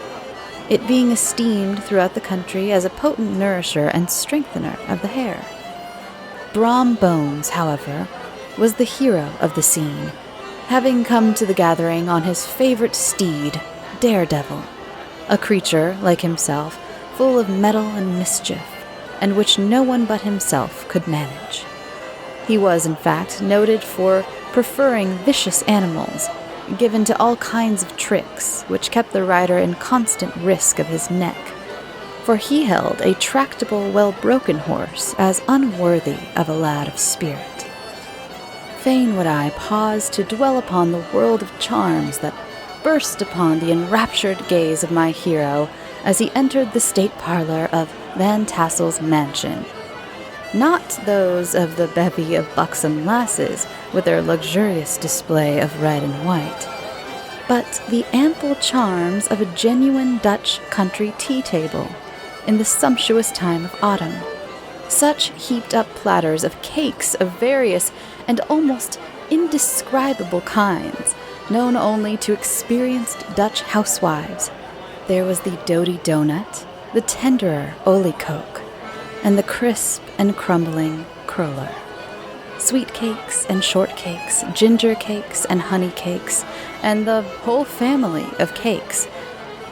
it being esteemed throughout the country as a potent nourisher and strengthener of the hair. Brom Bones, however, was the hero of the scene, having come to the gathering on his favorite steed, Daredevil, a creature, like himself, full of mettle and mischief, and which no one but himself could manage. He was, in fact, noted for preferring vicious animals, given to all kinds of tricks, which kept the rider in constant risk of his neck, for he held a tractable, well-broken horse as unworthy of a lad of spirit. Fain would I pause to dwell upon the world of charms that burst upon the enraptured gaze of my hero as he entered the state parlor of Van Tassel's mansion. Not those of the bevy of buxom lasses with their luxurious display of red and white, but the ample charms of a genuine Dutch country tea table in the sumptuous time of autumn. Such heaped-up platters of cakes of various and almost indescribable kinds, known only to experienced Dutch housewives. There was the doty donut, the tenderer oliekoek, and the crisp and crumbling cruller. Sweet cakes and shortcakes, ginger cakes and honey cakes, and the whole family of cakes.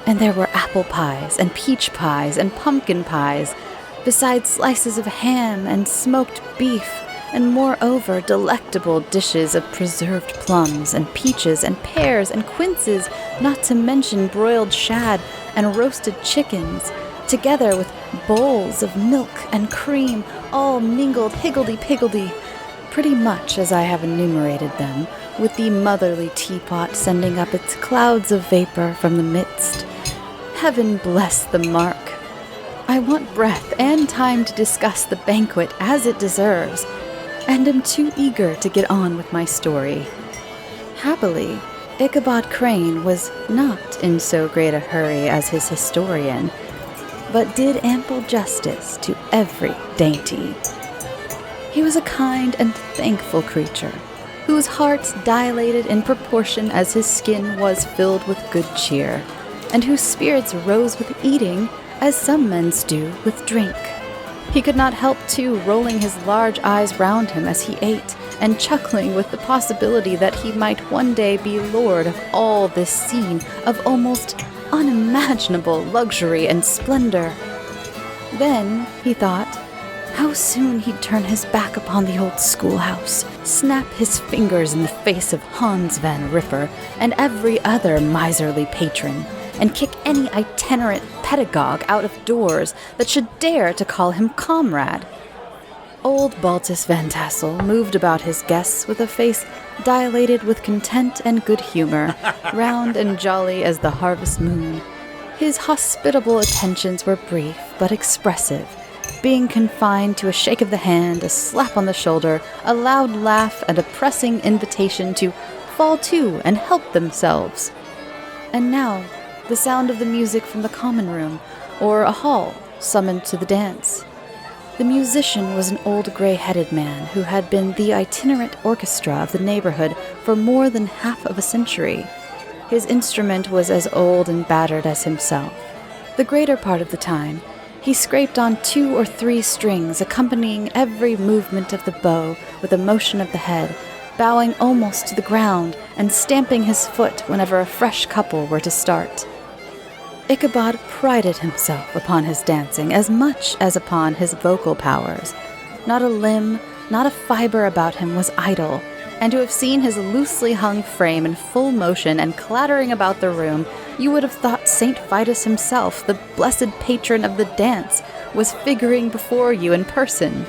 And there were apple pies and peach pies and pumpkin pies, besides slices of ham and smoked beef, and moreover delectable dishes of preserved plums and peaches and pears and quinces, not to mention broiled shad and roasted chickens, together with bowls of milk and cream, all mingled higgledy-piggledy, pretty much as I have enumerated them, with the motherly teapot sending up its clouds of vapor from the midst. Heaven bless the mark! I want breath and time to discuss the banquet as it deserves, and am too eager to get on with my story. Happily, Ichabod Crane was not in so great a hurry as his historian, but did ample justice to every dainty. He was a kind and thankful creature, whose heart dilated in proportion as his skin was filled with good cheer, and whose spirits rose with eating as some men's do with drink. He could not help, too, rolling his large eyes round him as he ate, and chuckling with the possibility that he might one day be lord of all this scene of almost unimaginable luxury and splendor. Then, he thought, how soon he'd turn his back upon the old schoolhouse, snap his fingers in the face of Hans Van Ripper and every other miserly patron, and kick any itinerant pedagogue out of doors that should dare to call him comrade. Old Baltus Van Tassel moved about his guests with a face dilated with content and good humor, round and jolly as the harvest moon. His hospitable attentions were brief but expressive, being confined to a shake of the hand, a slap on the shoulder, a loud laugh, and a pressing invitation to fall to and help themselves. And now, the sound of the music from the common room, or a hall, summoned to the dance. The musician was an old gray-headed man who had been the itinerant orchestra of the neighborhood for more than half of a century. His instrument was as old and battered as himself. The greater part of the time, he scraped on 2 or 3 strings, accompanying every movement of the bow with a motion of the head, bowing almost to the ground and stamping his foot whenever a fresh couple were to start. Ichabod prided himself upon his dancing as much as upon his vocal powers. Not a limb, not a fiber about him was idle, and to have seen his loosely hung frame in full motion and clattering about the room, you would have thought St. Vitus himself, the blessed patron of the dance, was figuring before you in person.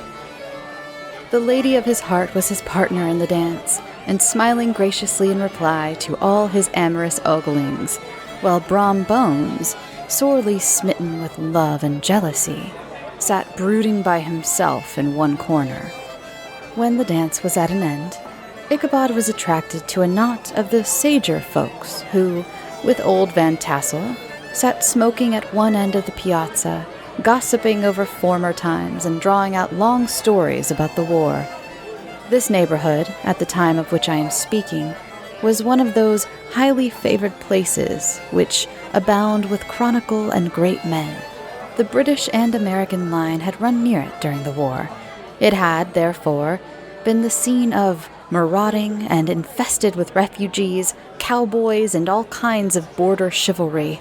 The lady of his heart was his partner in the dance, and smiling graciously in reply to all his amorous oglings, while Brom Bones, sorely smitten with love and jealousy, sat brooding by himself in one corner. When the dance was at an end, Ichabod was attracted to a knot of the sager folks who, with old Van Tassel, sat smoking at one end of the piazza, gossiping over former times and drawing out long stories about the war. This neighborhood, at the time of which I am speaking, was one of those highly favored places which abound with chronicle and great men. The British and American line had run near it during the war. It had, therefore, been the scene of marauding and infested with refugees, cowboys, and all kinds of border chivalry.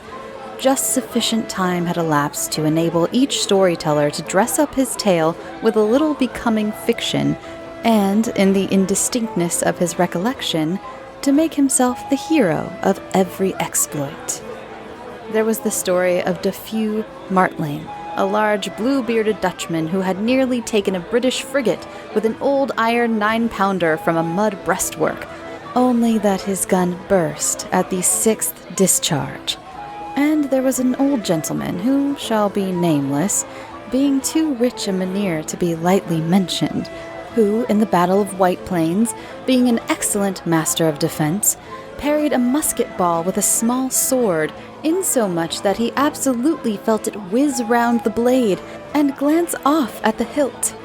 Just sufficient time had elapsed to enable each storyteller to dress up his tale with a little becoming fiction, and, in the indistinctness of his recollection, to make himself the hero of every exploit. There was the story of de Few Martling, a large blue-bearded Dutchman who had nearly taken a British frigate with an old iron 9-pounder from a mud breastwork, only that his gun burst at the 6th discharge. And there was an old gentleman who shall be nameless, being too rich a mynheer to be lightly mentioned, who, in the Battle of White Plains, being an excellent master of defense, parried a musket ball with a small sword, insomuch that he absolutely felt it whiz round the blade and glance off at the hilt,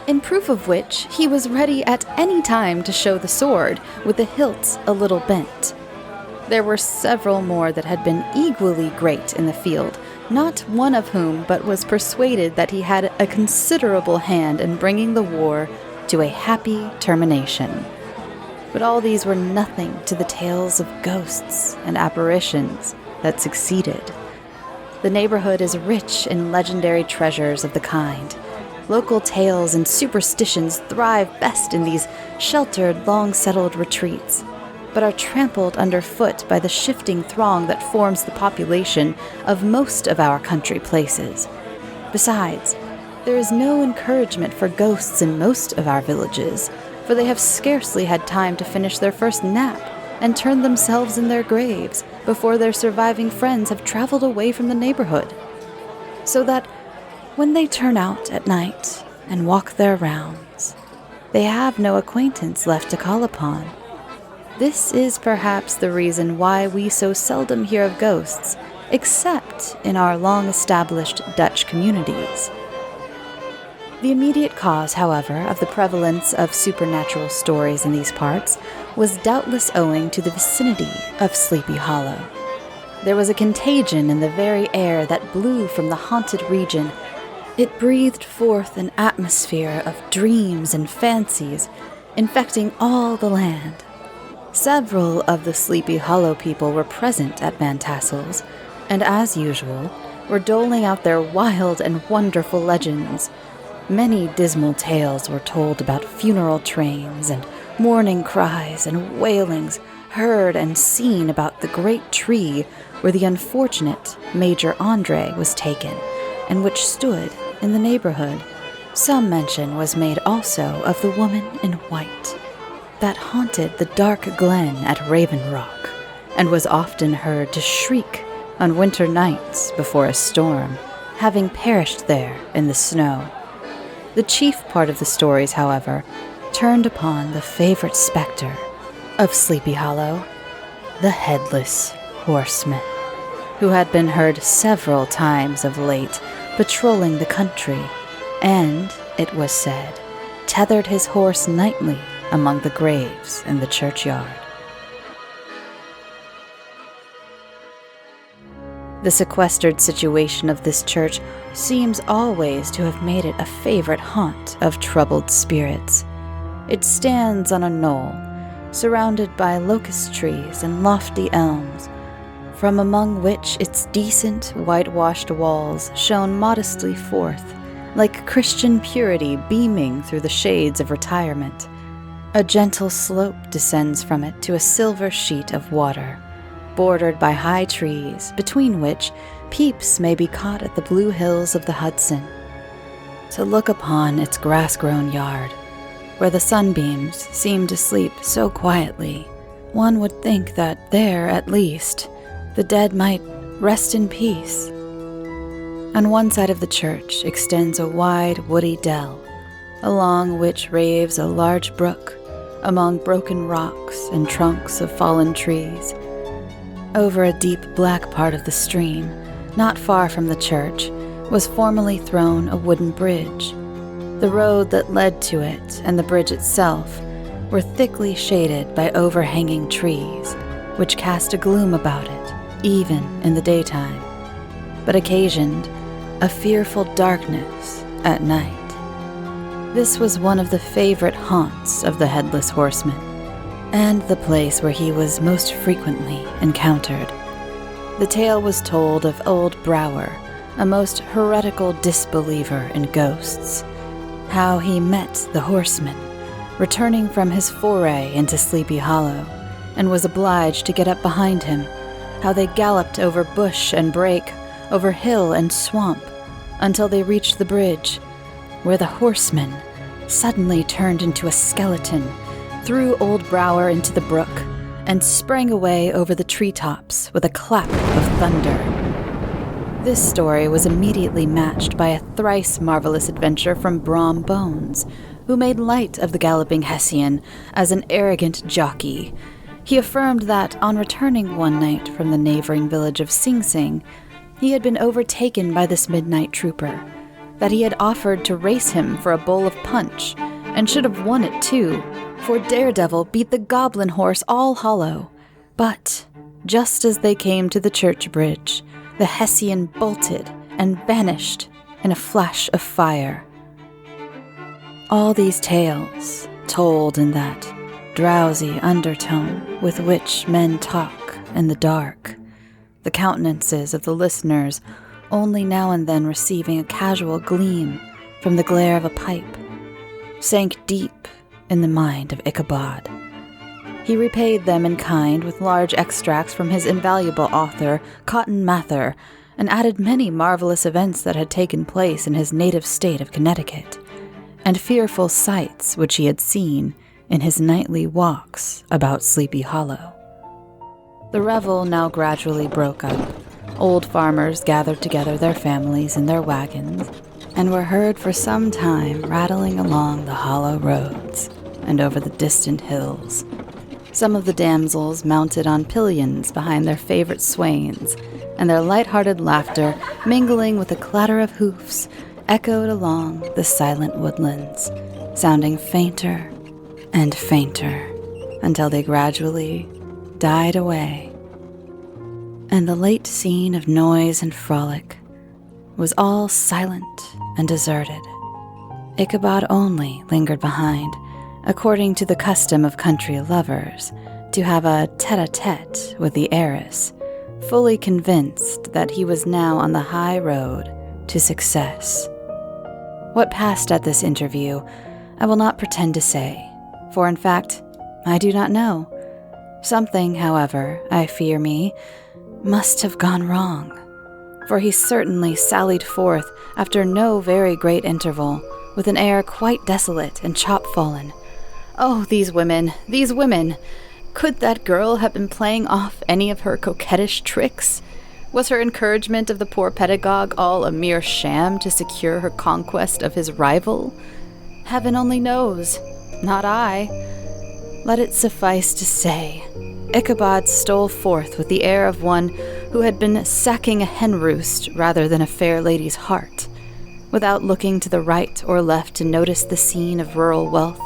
in proof of which he was ready at any time to show the sword, with the hilt a little bent. There were several more that had been equally great in the field, not one of whom but was persuaded that he had a considerable hand in bringing the war to a happy termination. But all these were nothing to the tales of ghosts and apparitions that succeeded. The neighborhood is rich in legendary treasures of the kind. Local tales and superstitions thrive best in these sheltered, long-settled retreats, but are trampled underfoot by the shifting throng that forms the population of most of our country places. Besides, there is no encouragement for ghosts in most of our villages, for they have scarcely had time to finish their first nap and turn themselves in their graves before their surviving friends have traveled away from the neighborhood. So that when they turn out at night and walk their rounds, they have no acquaintance left to call upon. This is perhaps the reason why we so seldom hear of ghosts, except in our long-established Dutch communities. The immediate cause, however, of the prevalence of supernatural stories in these parts was doubtless owing to the vicinity of Sleepy Hollow. There was a contagion in the very air that blew from the haunted region. It breathed forth an atmosphere of dreams and fancies, infecting all the land. Several of the Sleepy Hollow people were present at Van Tassel's, and as usual, were doling out their wild and wonderful legends. Many dismal tales were told about funeral trains and mourning cries and wailings heard and seen about the great tree where the unfortunate Major Andre was taken, and which stood in the neighborhood. Some mention was made also of the woman in white that haunted the dark glen at Raven Rock, and was often heard to shriek on winter nights before a storm, having perished there in the snow. The chief part of the stories, however, turned upon the favorite specter of Sleepy Hollow, the Headless Horseman, who had been heard several times of late patrolling the country, and, it was said, tethered his horse nightly among the graves in the churchyard. The sequestered situation of this church seems always to have made it a favorite haunt of troubled spirits. It stands on a knoll, surrounded by locust trees and lofty elms, from among which its decent whitewashed walls shone modestly forth, like Christian purity beaming through the shades of retirement. A gentle slope descends from it to a silver sheet of water, bordered by high trees, between which peeps may be caught at the blue hills of the Hudson. To look upon its grass-grown yard, where the sunbeams seem to sleep so quietly, one would think that there, at least, the dead might rest in peace. On one side of the church extends a wide, woody dell, along which raves a large brook, among broken rocks and trunks of fallen trees. Over a deep black part of the stream, not far from the church, was formerly thrown a wooden bridge. The road that led to it and the bridge itself were thickly shaded by overhanging trees, which cast a gloom about it, even in the daytime, but occasioned a fearful darkness at night. This was one of the favorite haunts of the Headless Horseman, and the place where he was most frequently encountered. The tale was told of old Brower, a most heretical disbeliever in ghosts, how he met the horseman, returning from his foray into Sleepy Hollow, and was obliged to get up behind him, how they galloped over bush and brake, over hill and swamp, until they reached the bridge, where the horseman suddenly turned into a skeleton, threw old Brower into the brook, and sprang away over the treetops with a clap of thunder. This story was immediately matched by a thrice marvelous adventure from Brom Bones, who made light of the galloping Hessian as an arrogant jockey. He affirmed that, on returning one night from the neighboring village of Sing Sing, he had been overtaken by this midnight trooper, that he had offered to race him for a bowl of punch, and should have won it too, for Daredevil beat the goblin horse all hollow. But, just as they came to the church bridge, the Hessian bolted and vanished in a flash of fire. All these tales, told in that drowsy undertone with which men talk in the dark, the countenances of the listeners only now and then receiving a casual gleam from the glare of a pipe, sank deep in the mind of Ichabod. He repaid them in kind with large extracts from his invaluable author, Cotton Mather, and added many marvelous events that had taken place in his native state of Connecticut, and fearful sights which he had seen in his nightly walks about Sleepy Hollow. The revel now gradually broke up. Old farmers gathered together their families in their wagons, and were heard for some time rattling along the hollow roads and over the distant hills. Some of the damsels mounted on pillions behind their favorite swains, and their light-hearted laughter, mingling with the clatter of hoofs, echoed along the silent woodlands, sounding fainter and fainter until they gradually died away. And the late scene of noise and frolic was all silent and deserted. Ichabod only lingered behind, according to the custom of country lovers, to have a tete-a-tete with the heiress, fully convinced that he was now on the high road to success. What passed at this interview, I will not pretend to say, for in fact, I do not know. Something, however, I fear me, must have gone wrong, for he certainly sallied forth after no very great interval, with an air quite desolate and chop-fallen. Oh, these women! These women! Could that girl have been playing off any of her coquettish tricks? Was her encouragement of the poor pedagogue all a mere sham to secure her conquest of his rival? Heaven only knows, not I. Let it suffice to say, Ichabod stole forth with the air of one who had been sacking a hen roost rather than a fair lady's heart, without looking to the right or left to notice the scene of rural wealth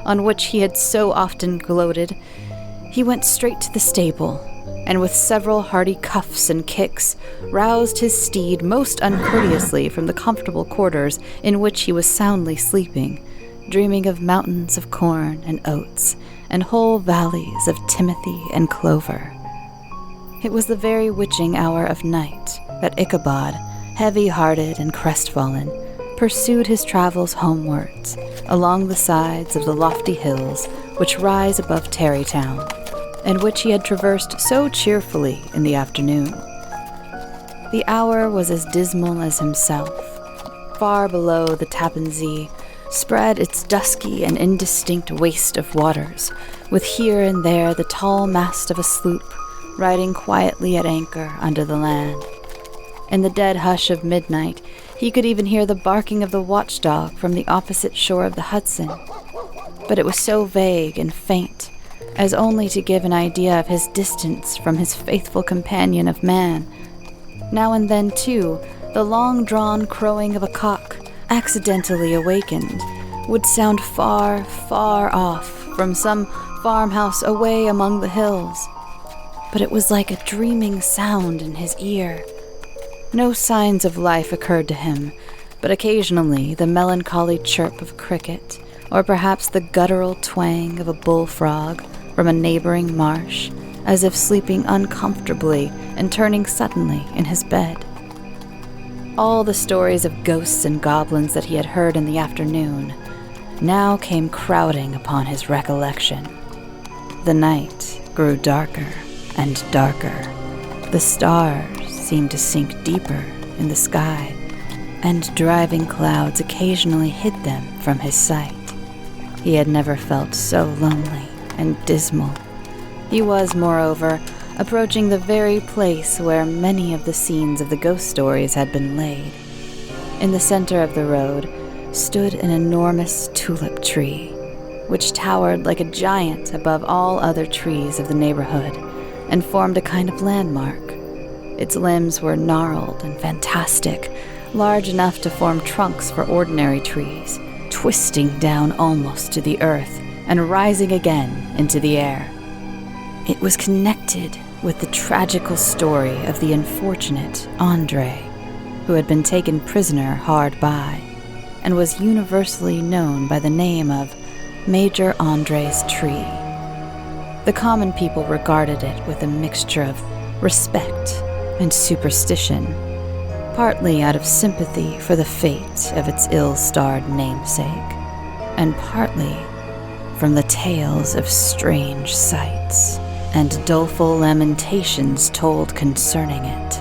on which he had so often gloated. He went straight to the stable, and with several hearty cuffs and kicks, roused his steed most uncourteously from the comfortable quarters in which he was soundly sleeping, dreaming of mountains of corn and oats, and whole valleys of timothy and clover. It was the very witching hour of night that Ichabod, heavy-hearted and crestfallen, pursued his travels homewards, along the sides of the lofty hills which rise above Tarrytown, and which he had traversed so cheerfully in the afternoon. The hour was as dismal as himself. Far below the Tappan Zee spread its dusky and indistinct waste of waters, with here and there the tall mast of a sloop riding quietly at anchor under the land. In the dead hush of midnight, he could even hear the barking of the watchdog from the opposite shore of the Hudson, but it was so vague and faint as only to give an idea of his distance from his faithful companion of man. Now and then, too, the long-drawn crowing of a cock, accidentally awakened, would sound far, far off from some farmhouse away among the hills. But it was like a dreaming sound in his ear. No signs of life occurred to him, but occasionally the melancholy chirp of a cricket, or perhaps the guttural twang of a bullfrog from a neighboring marsh, as if sleeping uncomfortably and turning suddenly in his bed. All the stories of ghosts and goblins that he had heard in the afternoon now came crowding upon his recollection. The night grew darker and darker. The stars seemed to sink deeper in the sky, and driving clouds occasionally hid them from his sight. He had never felt so lonely and dismal. He was, moreover, approaching the very place where many of the scenes of the ghost stories had been laid. In the center of the road stood an enormous tulip tree, which towered like a giant above all other trees of the neighborhood and formed a kind of landmark. Its limbs were gnarled and fantastic, large enough to form trunks for ordinary trees, twisting down almost to the earth and rising again into the air. It was connected with the tragical story of the unfortunate Andre, who had been taken prisoner hard by, and was universally known by the name of Major Andre's Tree. The common people regarded it with a mixture of respect and superstition, partly out of sympathy for the fate of its ill-starred namesake, and partly from the tales of strange sights and doleful lamentations told concerning it.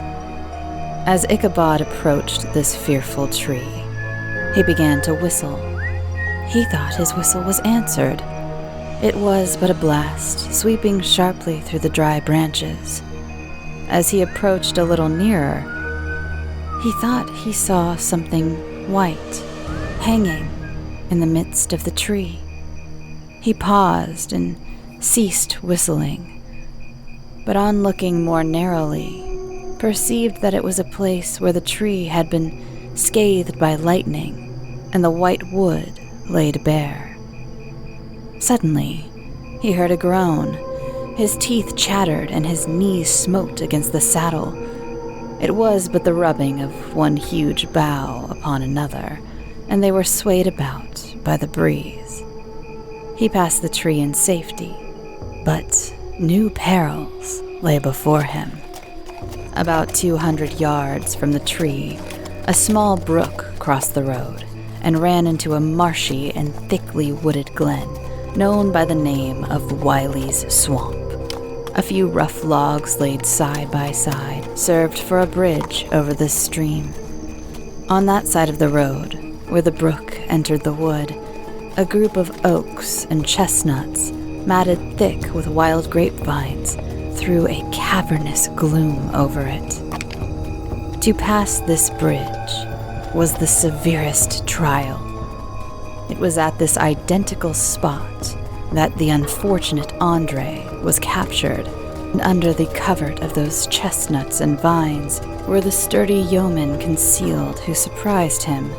As Ichabod approached this fearful tree, he began to whistle. He thought his whistle was answered. It was but a blast, sweeping sharply through the dry branches. As he approached a little nearer, he thought he saw something white hanging in the midst of the tree. He paused and ceased whistling, but on looking more narrowly, perceived that it was a place where the tree had been scathed by lightning and the white wood laid bare. Suddenly, he heard a groan. His teeth chattered and his knees smote against the saddle. It was but the rubbing of one huge bough upon another, and they were swayed about by the breeze. He passed the tree in safety, but new perils lay before him. About 200 yards from the tree, a small brook crossed the road and ran into a marshy and thickly wooded glen known by the name of Wiley's Swamp. A few rough logs laid side by side served for a bridge over this stream. On that side of the road, where the brook entered the wood, a group of oaks and chestnuts, matted thick with wild grapevines, threw a cavernous gloom over it. To pass this bridge was the severest trial. It was at this identical spot that the unfortunate Andre was captured, and under the covert of those chestnuts and vines were the sturdy yeomen concealed who surprised him.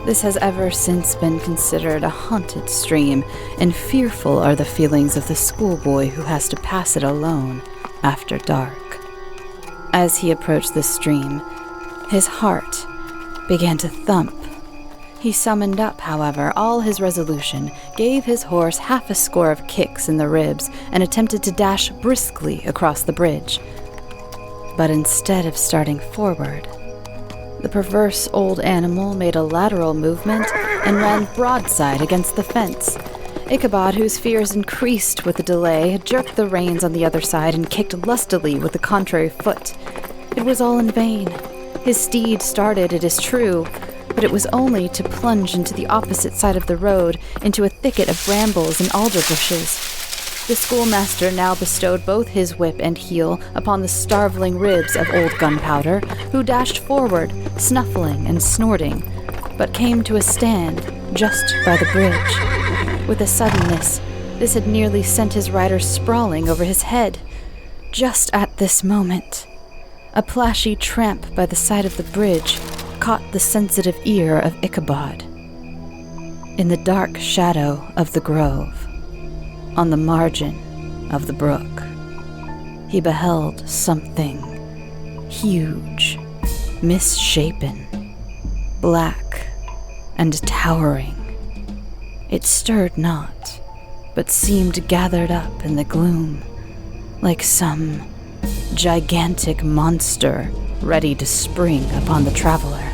This has ever since been considered a haunted stream, and fearful are the feelings of the schoolboy who has to pass it alone after dark. As he approached the stream, his heart began to thump. He summoned up, however, all his resolution, gave his horse half a score of kicks in the ribs, and attempted to dash briskly across the bridge. But instead of starting forward, the perverse old animal made a lateral movement and ran broadside against the fence. Ichabod, whose fears increased with the delay, jerked the reins on the other side and kicked lustily with the contrary foot. It was all in vain. His steed started, it is true, but it was only to plunge into the opposite side of the road, into a thicket of brambles and alder bushes. The schoolmaster now bestowed both his whip and heel upon the starveling ribs of old Gunpowder, who dashed forward, snuffling and snorting, but came to a stand just by the bridge. With a suddenness, this had nearly sent his rider sprawling over his head. Just at this moment, a plashy tramp by the side of the bridge caught the sensitive ear of Ichabod. In the dark shadow of the grove, on the margin of the brook, he beheld something huge, misshapen, black and towering. It stirred not, but seemed gathered up in the gloom, like some gigantic monster ready to spring upon the traveler.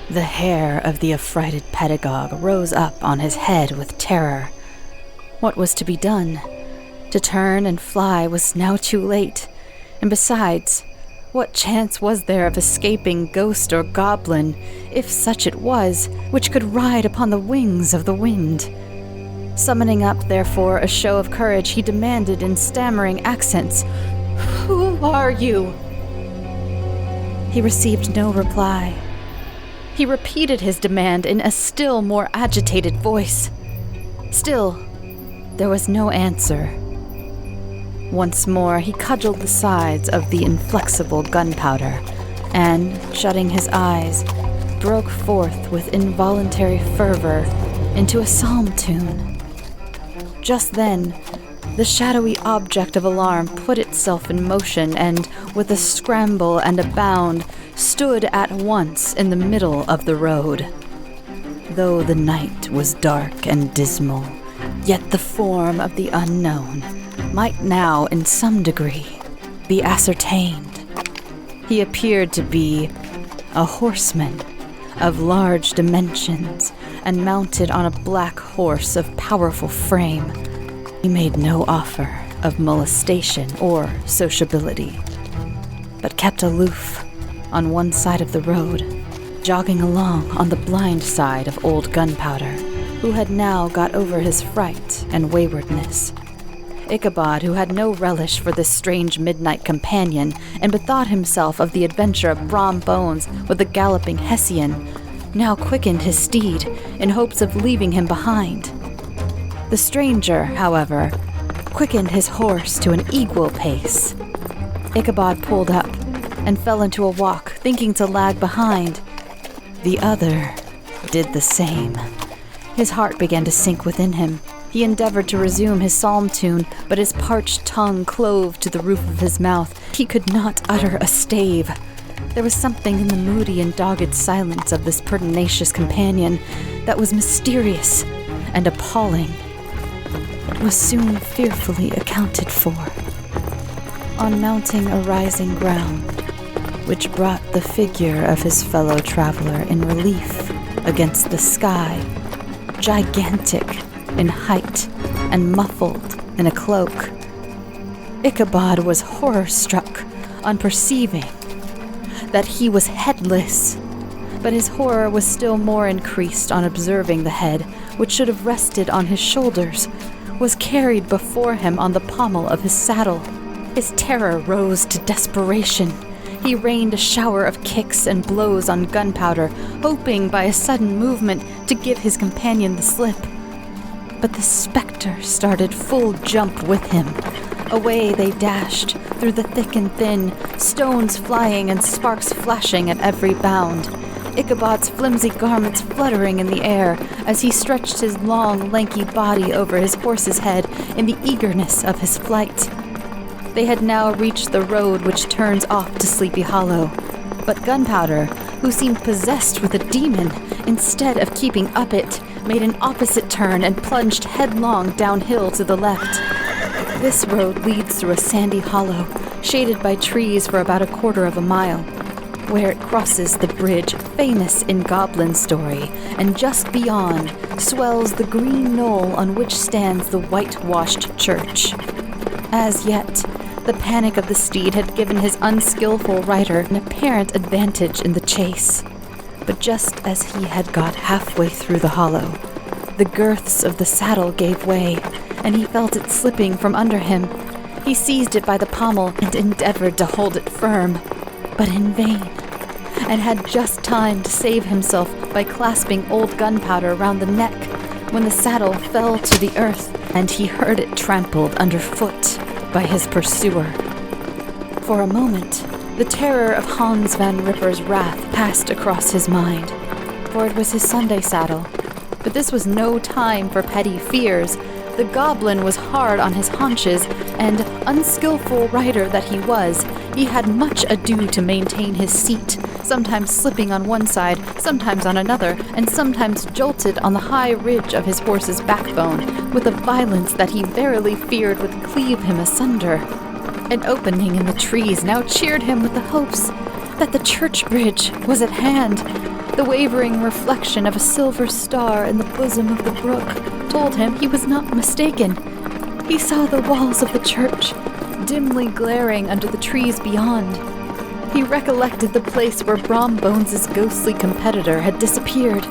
The hair of the affrighted pedagogue rose up on his head with terror. What was to be done? To turn and fly was now too late, and besides, what chance was there of escaping ghost or goblin, if such it was, which could ride upon the wings of the wind? Summoning up, therefore, a show of courage, he demanded in stammering accents, "Who are you?" He received no reply. He repeated his demand in a still more agitated voice. Still, there was no answer. Once more he cudgeled the sides of the inflexible gunpowder, and, shutting his eyes, broke forth with involuntary fervor into a psalm tune. Just then, the shadowy object of alarm put itself in motion and, with a scramble and a bound, stood at once in the middle of the road. Though the night was dark and dismal, yet the form of the unknown might now, in some degree, be ascertained. He appeared to be a horseman of large dimensions and mounted on a black horse of powerful frame. He made no offer of molestation or sociability, but kept aloof on one side of the road, jogging along on the blind side of old Gunpowder, who had now got over his fright and waywardness. Ichabod, who had no relish for this strange midnight companion, and bethought himself of the adventure of Brom Bones with the galloping Hessian, now quickened his steed in hopes of leaving him behind. The stranger, however, quickened his horse to an equal pace. Ichabod pulled up and fell into a walk, thinking to lag behind. The other did the same. His heart began to sink within him. He endeavored to resume his psalm tune, but his parched tongue clove to the roof of his mouth. He could not utter a stave. There was something in the moody and dogged silence of this pertinacious companion that was mysterious and appalling. It was soon fearfully accounted for. On mounting a rising ground, which brought the figure of his fellow traveler in relief against the sky, gigantic in height and muffled in a cloak, Ichabod was horror-struck on perceiving that he was headless, but his horror was still more increased on observing the head, which should have rested on his shoulders, was carried before him on the pommel of his saddle. His terror rose to desperation. He rained a shower of kicks and blows on Gunpowder, hoping by a sudden movement to give his companion the slip. But the spectre started full jump with him. Away they dashed, through the thick and thin, stones flying and sparks flashing at every bound. Ichabod's flimsy garments fluttering in the air as he stretched his long, lanky body over his horse's head in the eagerness of his flight. They had now reached the road which turns off to Sleepy Hollow, but Gunpowder, who seemed possessed with a demon, instead of keeping up it, made an opposite turn and plunged headlong downhill to the left. This road leads through a sandy hollow, shaded by trees for about a quarter of a mile, where it crosses the bridge famous in goblin story, and just beyond swells the green knoll on which stands the whitewashed church. As yet, the panic of the steed had given his unskillful rider an apparent advantage in the chase. But just as he had got halfway through the hollow, the girths of the saddle gave way, and he felt it slipping from under him. He seized it by the pommel and endeavored to hold it firm, but in vain, and had just time to save himself by clasping old Gunpowder round the neck when the saddle fell to the earth, and he heard it trampled underfoot by his pursuer. For a moment, the terror of Hans Van Ripper's wrath passed across his mind, for it was his Sunday saddle. But this was no time for petty fears. The goblin was hard on his haunches, and, unskillful rider that he was, he had much ado to maintain his seat, sometimes slipping on one side, sometimes on another, and sometimes jolted on the high ridge of his horse's backbone with a violence that he verily feared would cleave him asunder. An opening in the trees now cheered him with the hopes that the church bridge was at hand. The wavering reflection of a silver star in the bosom of the brook told him he was not mistaken. He saw the walls of the church, dimly glaring under the trees beyond. He recollected the place where Brombones' ghostly competitor had disappeared.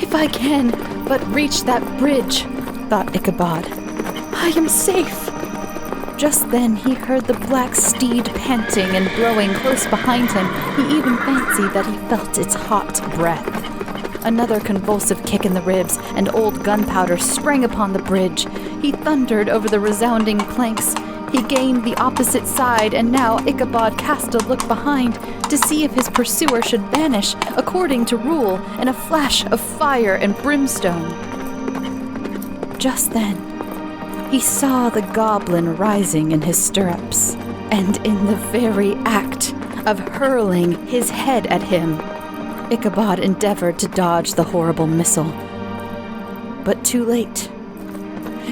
"If I can but reach that bridge," thought Ichabod, "I am safe." Just then he heard the black steed panting and blowing close behind him. He even fancied that he felt its hot breath. Another convulsive kick in the ribs, and old Gunpowder sprang upon the bridge. He thundered over the resounding planks. He gained the opposite side, and now Ichabod cast a look behind to see if his pursuer should vanish, according to rule, in a flash of fire and brimstone. Just then, he saw the goblin rising in his stirrups, and in the very act of hurling his head at him. Ichabod endeavored to dodge the horrible missile, but too late.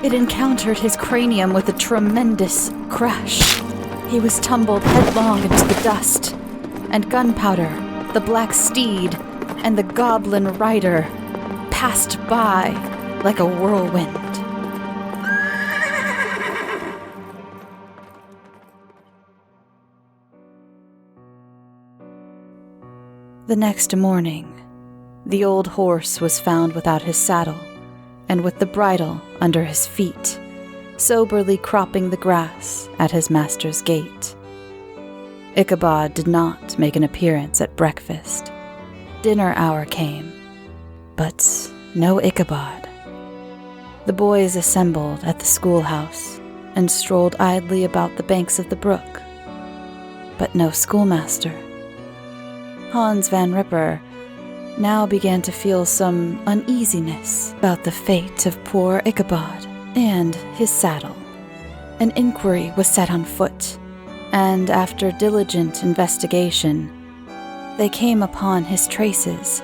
It encountered his cranium with a tremendous crash. He was tumbled headlong into the dust, and Gunpowder, the black steed, and the goblin rider passed by like a whirlwind. The next morning, the old horse was found without his saddle and with the bridle under his feet, soberly cropping the grass at his master's gate. Ichabod did not make an appearance at breakfast. Dinner hour came, but no Ichabod. The boys assembled at the schoolhouse and strolled idly about the banks of the brook, but no schoolmaster. Hans Van Ripper now began to feel some uneasiness about the fate of poor Ichabod and his saddle. An inquiry was set on foot, and after diligent investigation, they came upon his traces.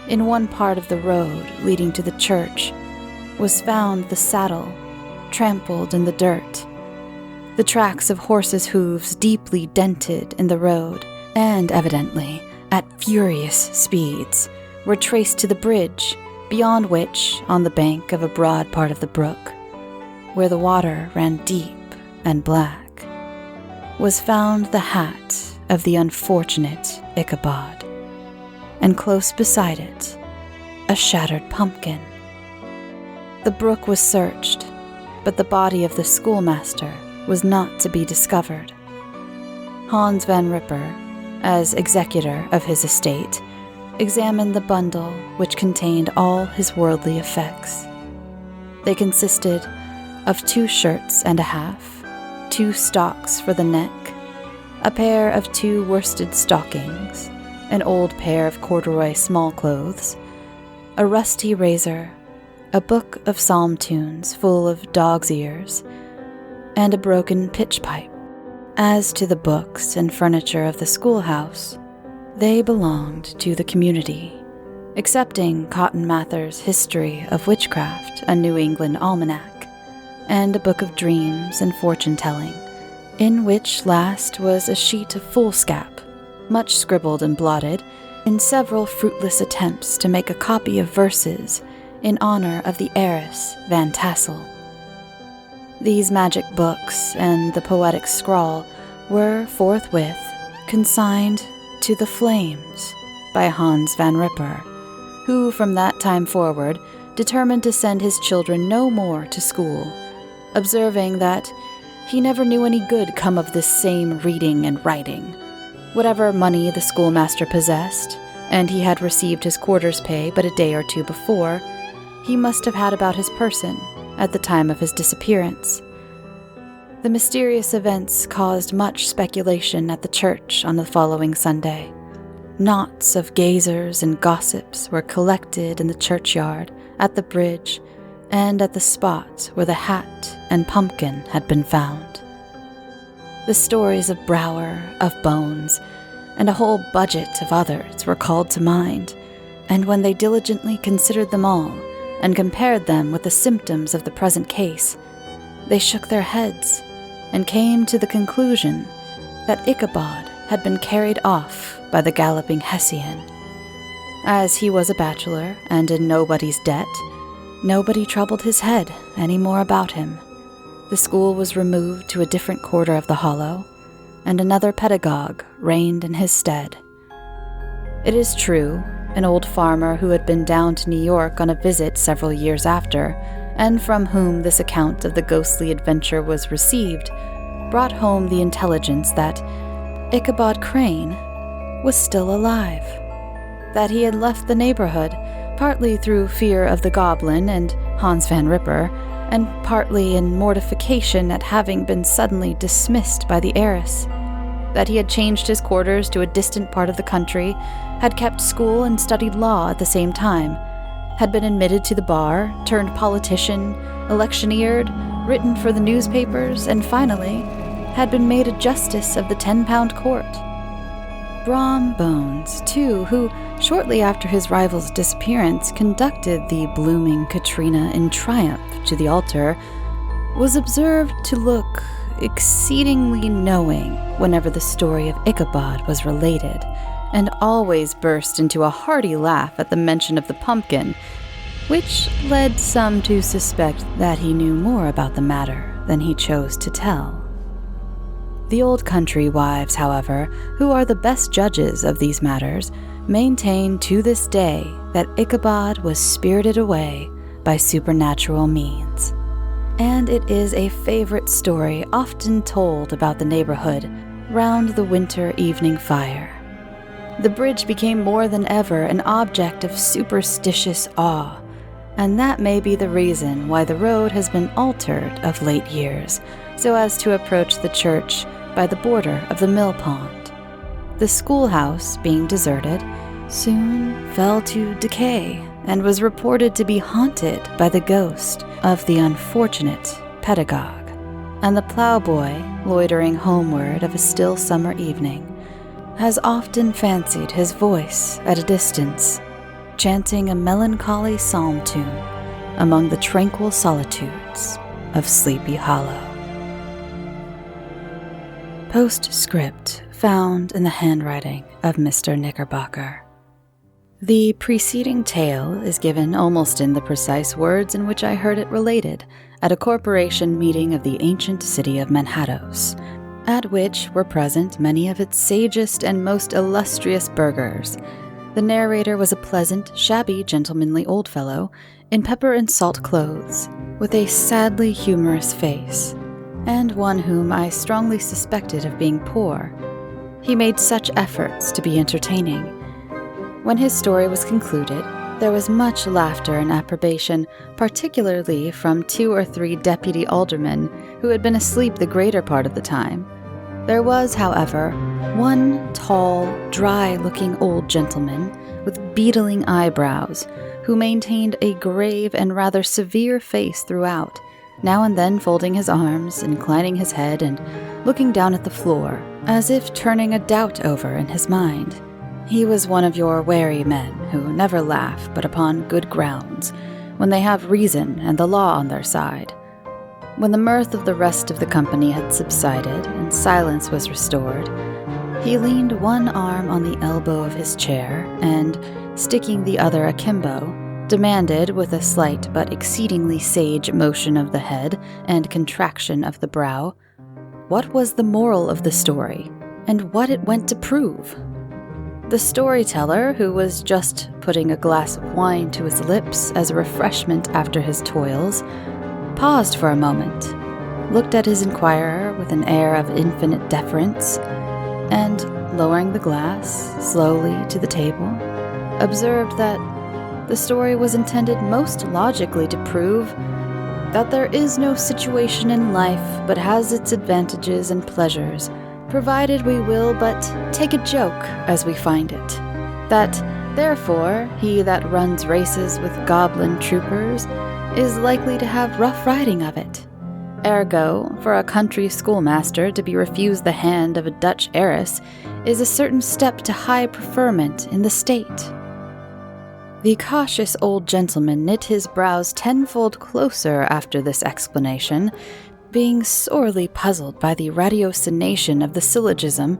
In one part of the road leading to the church was found the saddle, trampled in the dirt, the tracks of horses' hooves deeply dented in the road, and evidently at furious speeds, were traced to the bridge, beyond which, on the bank of a broad part of the brook, where the water ran deep and black, was found the hat of the unfortunate Ichabod, and close beside it, a shattered pumpkin. The brook was searched, but the body of the schoolmaster was not to be discovered. Hans Van Ripper, as executor of his estate, examined the bundle which contained all his worldly effects. They consisted of 2 shirts and a half, 2 stocks for the neck, a pair of 2 worsted stockings, an old pair of corduroy small clothes, a rusty razor, a book of psalm tunes full of dog's ears, and a broken pitch pipe. As to the books and furniture of the schoolhouse, they belonged to the community, excepting Cotton Mather's History of Witchcraft, a New England almanac, and a book of dreams and fortune-telling, in which last was a sheet of foolscap, much scribbled and blotted, in several fruitless attempts to make a copy of verses in honor of the heiress Van Tassel. These magic books and the poetic scrawl were forthwith consigned to the flames by Hans Van Ripper, who from that time forward determined to send his children no more to school, observing that he never knew any good come of this same reading and writing. Whatever money the schoolmaster possessed, and he had received his quarter's pay but a day or 2 before, he must have had about his person at the time of his disappearance. The mysterious events caused much speculation at the church on the following Sunday. Knots of gazers and gossips were collected in the churchyard, at the bridge, and at the spot where the hat and pumpkin had been found. The stories of Brower, of Bones, and a whole budget of others were called to mind, and when they diligently considered them all and compared them with the symptoms of the present case, they shook their heads and came to the conclusion that Ichabod had been carried off by the galloping Hessian. As he was a bachelor and in nobody's debt, nobody troubled his head any more about him. The school was removed to a different quarter of the hollow, and another pedagogue reigned in his stead. It is true, an old farmer who had been down to New York on a visit several years after, and from whom this account of the ghostly adventure was received, brought home the intelligence that Ichabod Crane was still alive, that he had left the neighborhood partly through fear of the goblin and Hans Van Ripper, and partly in mortification at having been suddenly dismissed by the heiress, that he had changed his quarters to a distant part of the country, had kept school and studied law at the same time, had been admitted to the bar, turned politician, electioneered, written for the newspapers, and finally had been made a justice of the 10-pound court. Brom Bones, too, who, shortly after his rival's disappearance, conducted the blooming Katrina in triumph to the altar, was observed to look exceedingly knowing whenever the story of Ichabod was related, and always burst into a hearty laugh at the mention of the pumpkin, which led some to suspect that he knew more about the matter than he chose to tell. The old country wives, however, who are the best judges of these matters, maintain to this day that Ichabod was spirited away by supernatural means. And it is a favorite story often told about the neighborhood round the winter evening fire. The bridge became more than ever an object of superstitious awe, and that may be the reason why the road has been altered of late years, so as to approach the church by the border of the mill pond. The schoolhouse, being deserted, soon fell to decay and was reported to be haunted by the ghost of the unfortunate pedagogue, and the ploughboy, loitering homeward of a still summer evening, has often fancied his voice at a distance, chanting a melancholy psalm tune among the tranquil solitudes of Sleepy Hollow. Postscript found in the handwriting of Mr. Knickerbocker. The preceding tale is given almost in the precise words in which I heard it related at a corporation meeting of the ancient city of Manhattos, at which were present many of its sagest and most illustrious burghers. The narrator was a pleasant, shabby, gentlemanly old fellow in pepper and salt clothes, with a sadly humorous face, and one whom I strongly suspected of being poor. He made such efforts to be entertaining. When his story was concluded, there was much laughter and approbation, particularly from 2 or 3 deputy aldermen who had been asleep the greater part of the time. There was, however, one tall, dry-looking old gentleman with beetling eyebrows who maintained a grave and rather severe face throughout, now and then folding his arms, inclining his head, and looking down at the floor, as if turning a doubt over in his mind. He was one of your wary men who never laugh but upon good grounds, when they have reason and the law on their side. When the mirth of the rest of the company had subsided and silence was restored, he leaned one arm on the elbow of his chair and, sticking the other akimbo, demanded, with a slight but exceedingly sage motion of the head and contraction of the brow, what was the moral of the story, and what it went to prove. The storyteller, who was just putting a glass of wine to his lips as a refreshment after his toils, paused for a moment, looked at his inquirer with an air of infinite deference, and, lowering the glass slowly to the table, observed that the story was intended most logically to prove that there is no situation in life but has its advantages and pleasures, provided we will but take a joke as we find it. That, therefore, he that runs races with goblin troopers is likely to have rough riding of it, Ergo, for a country schoolmaster to be refused the hand of a Dutch heiress is a certain step to high preferment in the state. The cautious old gentleman knit his brows tenfold closer after this explanation, being sorely puzzled by the ratiocination of the syllogism,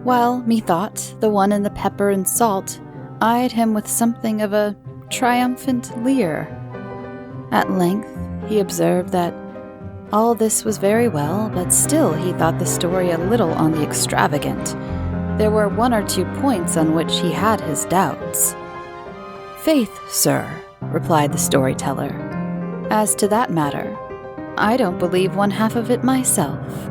while, methought, the one in the pepper and salt eyed him with something of a triumphant leer. At length he observed that all this was very well, but still he thought the story a little on the extravagant. There were 1 or 2 points on which he had his doubts. "Faith, sir," replied the storyteller, "as to that matter, I don't believe one half of it myself."